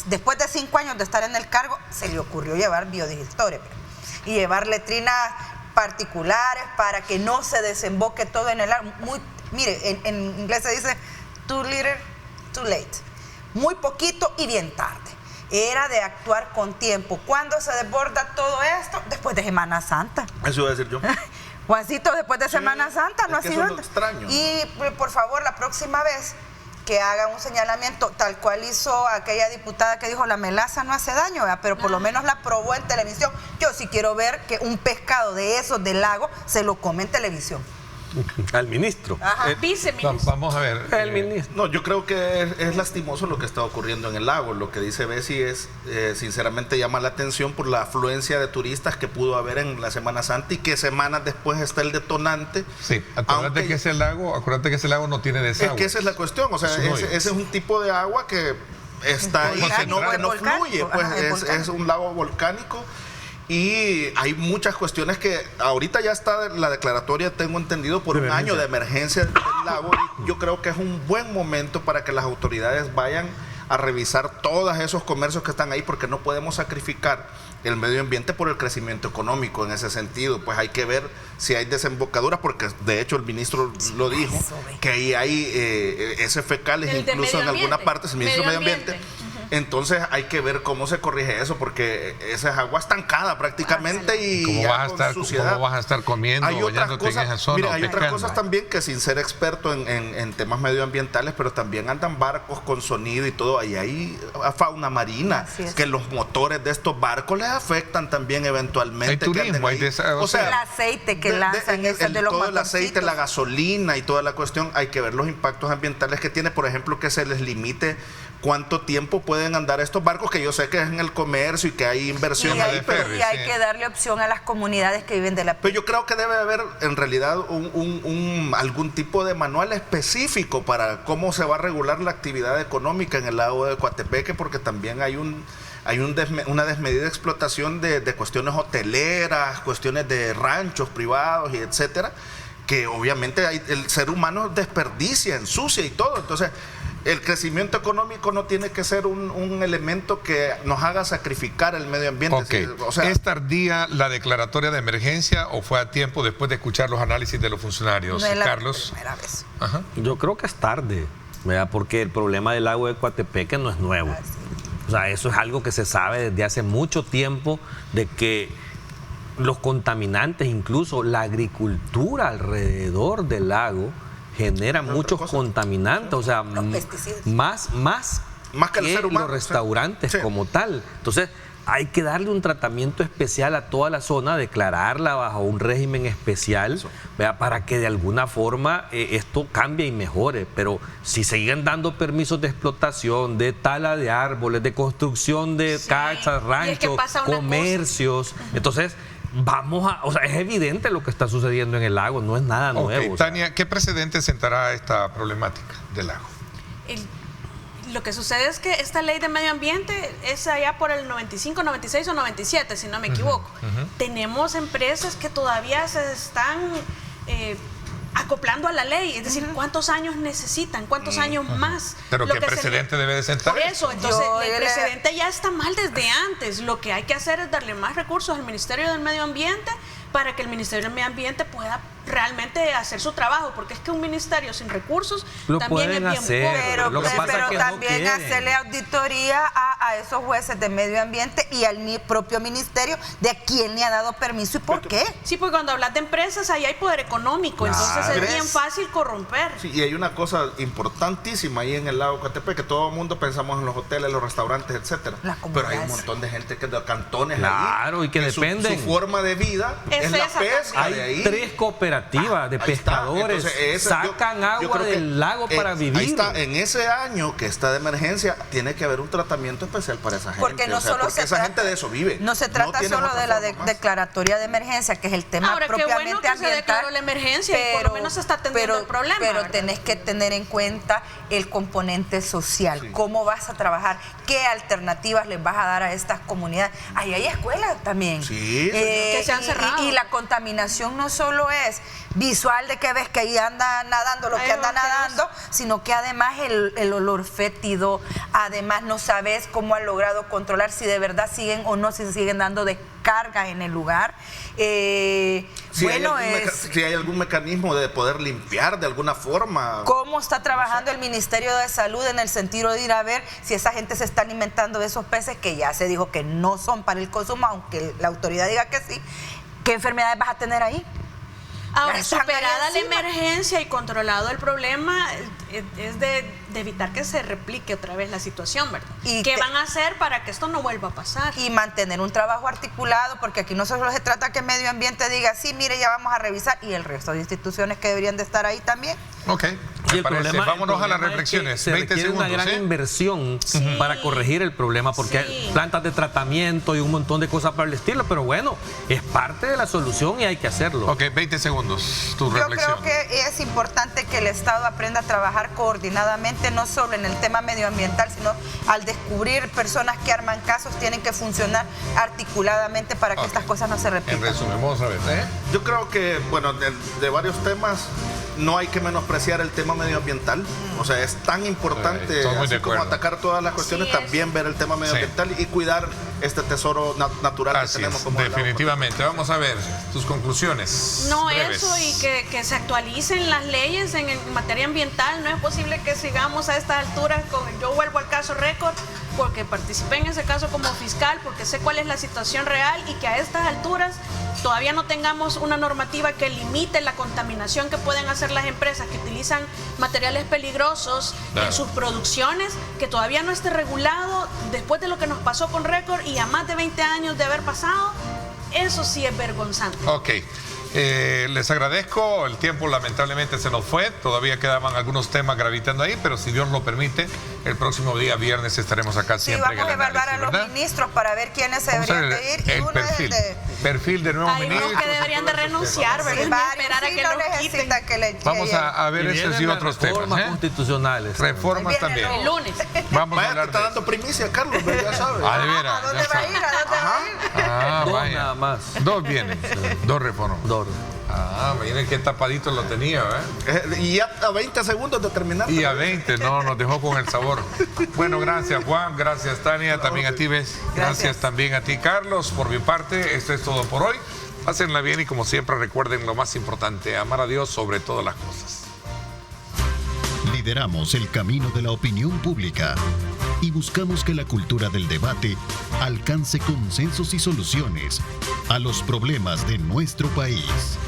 después de 5 años de estar en el cargo, se le ocurrió llevar biodigestores y llevar letrinas particulares para que no se desemboque todo en el lago. Mire, en inglés se dice too little, too late. Muy poquito y bien tarde. Era de actuar con tiempo. ¿Cuándo se desborda todo esto? Después de Semana Santa. Eso iba a decir yo. Juancito, después de Semana Santa no ha sido. Eso es lo extraño. Y por favor, la próxima vez que haga un señalamiento, tal cual hizo aquella diputada que dijo la melaza no hace daño, ¿verdad? Pero por lo menos la probó en televisión. Yo sí quiero ver que un pescado de esos del lago se lo come en televisión. Al ministro. Viceministro. Vamos a ver. El ministro. No, yo creo que es lastimoso lo que está ocurriendo en el lago. Lo que dice Bessie es, sinceramente, llama la atención por la afluencia de turistas que pudo haber en la Semana Santa y que semanas después está el detonante. Sí, acuérdate que ese lago no tiene desagüe. Es que esa es la cuestión. O sea, ese es un tipo de agua que está ahí, que no fluye. Pues es un lago volcánico. Y hay muchas cuestiones que ahorita ya está la declaratoria, tengo entendido, por un año de emergencia del lago. Y yo creo que es un buen momento para que las autoridades vayan a revisar todos esos comercios que están ahí, porque no podemos sacrificar el medio ambiente por el crecimiento económico. En ese sentido, pues hay que ver si hay desembocaduras, porque de hecho el ministro lo dijo, que ahí hay heces fecales, incluso en alguna parte, el ministro de Medio Ambiente. Entonces hay que ver cómo se corrige eso, porque esa es agua estancada prácticamente y ¿Cómo vas a estar comiendo o bañándote en esa zona? Mira, hay otras cosas también que, sin ser experto en temas medioambientales, pero también andan barcos con sonido y todo, y hay fauna marina, que los motores de estos barcos les afectan también eventualmente. Hay turismo, o sea, el aceite que lanzan, todo el aceite, la gasolina y toda la cuestión, hay que ver los impactos ambientales que tiene, por ejemplo, que se les limite cuánto tiempo puede pueden andar estos barcos, que yo sé que es en el comercio y que hay inversión ahí, pero hay que darle opción a las comunidades que viven de la pesca. Pero yo creo que debe haber en realidad algún tipo de manual específico para cómo se va a regular la actividad económica en el lago de Coatepeque, porque también hay una desmedida explotación de cuestiones hoteleras, cuestiones de ranchos privados y etcétera, que obviamente el ser humano desperdicia, ensucia y todo. Entonces, el crecimiento económico no tiene que ser un elemento que nos haga sacrificar el medio ambiente. Okay. O sea, ¿es tardía la declaratoria de emergencia o fue a tiempo después de escuchar los análisis de los funcionarios? No es Carlos. La primera vez. Ajá. Yo creo que es tarde, ¿verdad? Porque el problema del lago de Coatepeque no es nuevo. O sea, eso es algo que se sabe desde hace mucho tiempo, de que los contaminantes, incluso la agricultura alrededor del lago, genera muchos contaminantes, o sea, más que el ser humano, los restaurantes como tal. Entonces, hay que darle un tratamiento especial a toda la zona, declararla bajo un régimen especial, para que de alguna forma esto cambie y mejore. Pero si siguen dando permisos de explotación, de tala de árboles, de construcción de casas, ranchos, comercios, entonces o sea, es evidente lo que está sucediendo en el lago, no es nada nuevo. Tania, ¿qué precedente sentará esta problemática del lago? Lo que sucede es que esta ley de medio ambiente es allá por el 95, 96 o 97, si no me equivoco. Tenemos empresas que todavía se están acoplando a la ley, es decir, ¿cuántos años necesitan? ¿Cuántos años más? Pero ¿qué precedente debe de sentar? Por eso, entonces el precedente ya está mal desde antes. Lo que hay que hacer es darle más recursos al Ministerio del Medio Ambiente para que el Ministerio del Medio Ambiente pueda realmente hacer su trabajo, porque es que un ministerio sin recursos también es bien pobre. Pero también hacerle auditoría a esos jueces de medio ambiente y al propio ministerio de a quién le ha dado permiso y por qué. Sí, porque cuando hablas de empresas ahí hay poder económico, entonces es bien fácil corromper. Sí, y hay una cosa importantísima ahí en el lago Coatepeque, que todo el mundo pensamos en los hoteles, los restaurantes, etcétera. Pero hay un montón de gente que de cantones ahí, y que dependen. Su forma de vida es la pesca. Hay 3 cooperativas de pescadores. Entonces, sacan agua del lago para vivir. Ahí está, en ese año que está de emergencia, tiene que haber un tratamiento especial para esa gente. Porque no solo porque esa gente de eso vive. No se trata solo de la declaratoria de emergencia, que es el tema propiamente ambiental. Se declaró la emergencia y por lo menos se está atendiendo el problema. Pero tenés que tener en cuenta el componente social. Sí. ¿Cómo vas a trabajar? ¿Qué alternativas les vas a dar a estas comunidades? Ahí hay escuelas también. Sí. Que se han cerrado. Y la contaminación no solo es visual de que ves que ahí anda nadando lo que anda nadando, sino que además el olor fétido, además no sabes cómo han logrado controlar si de verdad siguen o no, si se siguen dando descargas en el lugar. Si hay algún mecanismo de poder limpiar de alguna forma. ¿Cómo está trabajando el Ministerio de Salud en el sentido de ir a ver si esa gente se está alimentando de esos peces que ya se dijo que no son para el consumo, aunque la autoridad diga que sí? ¿Qué enfermedades vas a tener ahí? Ahora, superada la emergencia y controlado el problema, es de evitar que se replique otra vez la situación, ¿verdad? ¿Y qué van a hacer para que esto no vuelva a pasar? Y mantener un trabajo articulado, porque aquí no solo se trata que medio ambiente diga, sí, mire, ya vamos a revisar, y el resto de instituciones que deberían de estar ahí también. Ok, y vámonos a las reflexiones. Se requiere una gran inversión para corregir el problema, porque hay plantas de tratamiento y un montón de cosas para el estilo, pero bueno, es parte de la solución y hay que hacerlo. Ok, 20 segundos, tu reflexión. Yo creo que es importante que el Estado aprenda a trabajar coordinadamente, no solo en el tema medioambiental, sino al descubrir personas que arman casos, tienen que funcionar articuladamente para que estas cosas no se repitan. En resumen, vamos a ver. Yo creo que, bueno, de varios temas, no hay que menospreciar el tema medioambiental. O sea, es tan importante, así como atacar todas las cuestiones, también ver el tema medioambiental y cuidar este tesoro natural que tenemos como definitivamente. Vamos a ver tus conclusiones. No, breves. Eso, y que se actualicen las leyes en materia ambiental. No es posible que sigamos a estas alturas yo vuelvo al caso Récord, porque participé en ese caso como fiscal, porque sé cuál es la situación real, y que a estas alturas todavía no tengamos una normativa que limite la contaminación que pueden hacer las empresas que utilizan materiales peligrosos en sus producciones, que todavía no esté regulado después de lo que nos pasó con Récord y a más de 20 años de haber pasado. Eso sí es vergonzante. Ok. Les agradezco, el tiempo lamentablemente se nos fue, todavía quedaban algunos temas gravitando ahí, pero si Dios lo permite, El próximo día viernes estaremos acá siempre. Sí, vamos a evaluar a los ministros para ver quiénes se deberían de ir. El perfil de nuevo ministro. Hay unos que deberían de renunciar, ¿verdad? Esperar a que los quiten. Vamos a ver esos y otros temas. Reformas constitucionales. Reformas también. El lunes. Vamos a hablar está dando primicia, Carlos, ya sabes. Ah, de veras. ¿A dónde va a ir? ¿A dónde va a ir? Ah, Dos vaya. nada más. 2 vienen. 2 reformas. Dos. Ah, miren qué tapadito lo tenía, ¿eh? Y ya a 20 segundos de terminar. Y a 20, no, nos dejó con el sabor. Bueno, gracias Juan, gracias Tania, también a ti, ¿ves? Gracias también a ti, Carlos. Por mi parte, esto es todo por hoy. Pásenla bien y como siempre recuerden lo más importante, amar a Dios sobre todas las cosas. Lideramos el camino de la opinión pública y buscamos que la cultura del debate alcance consensos y soluciones a los problemas de nuestro país.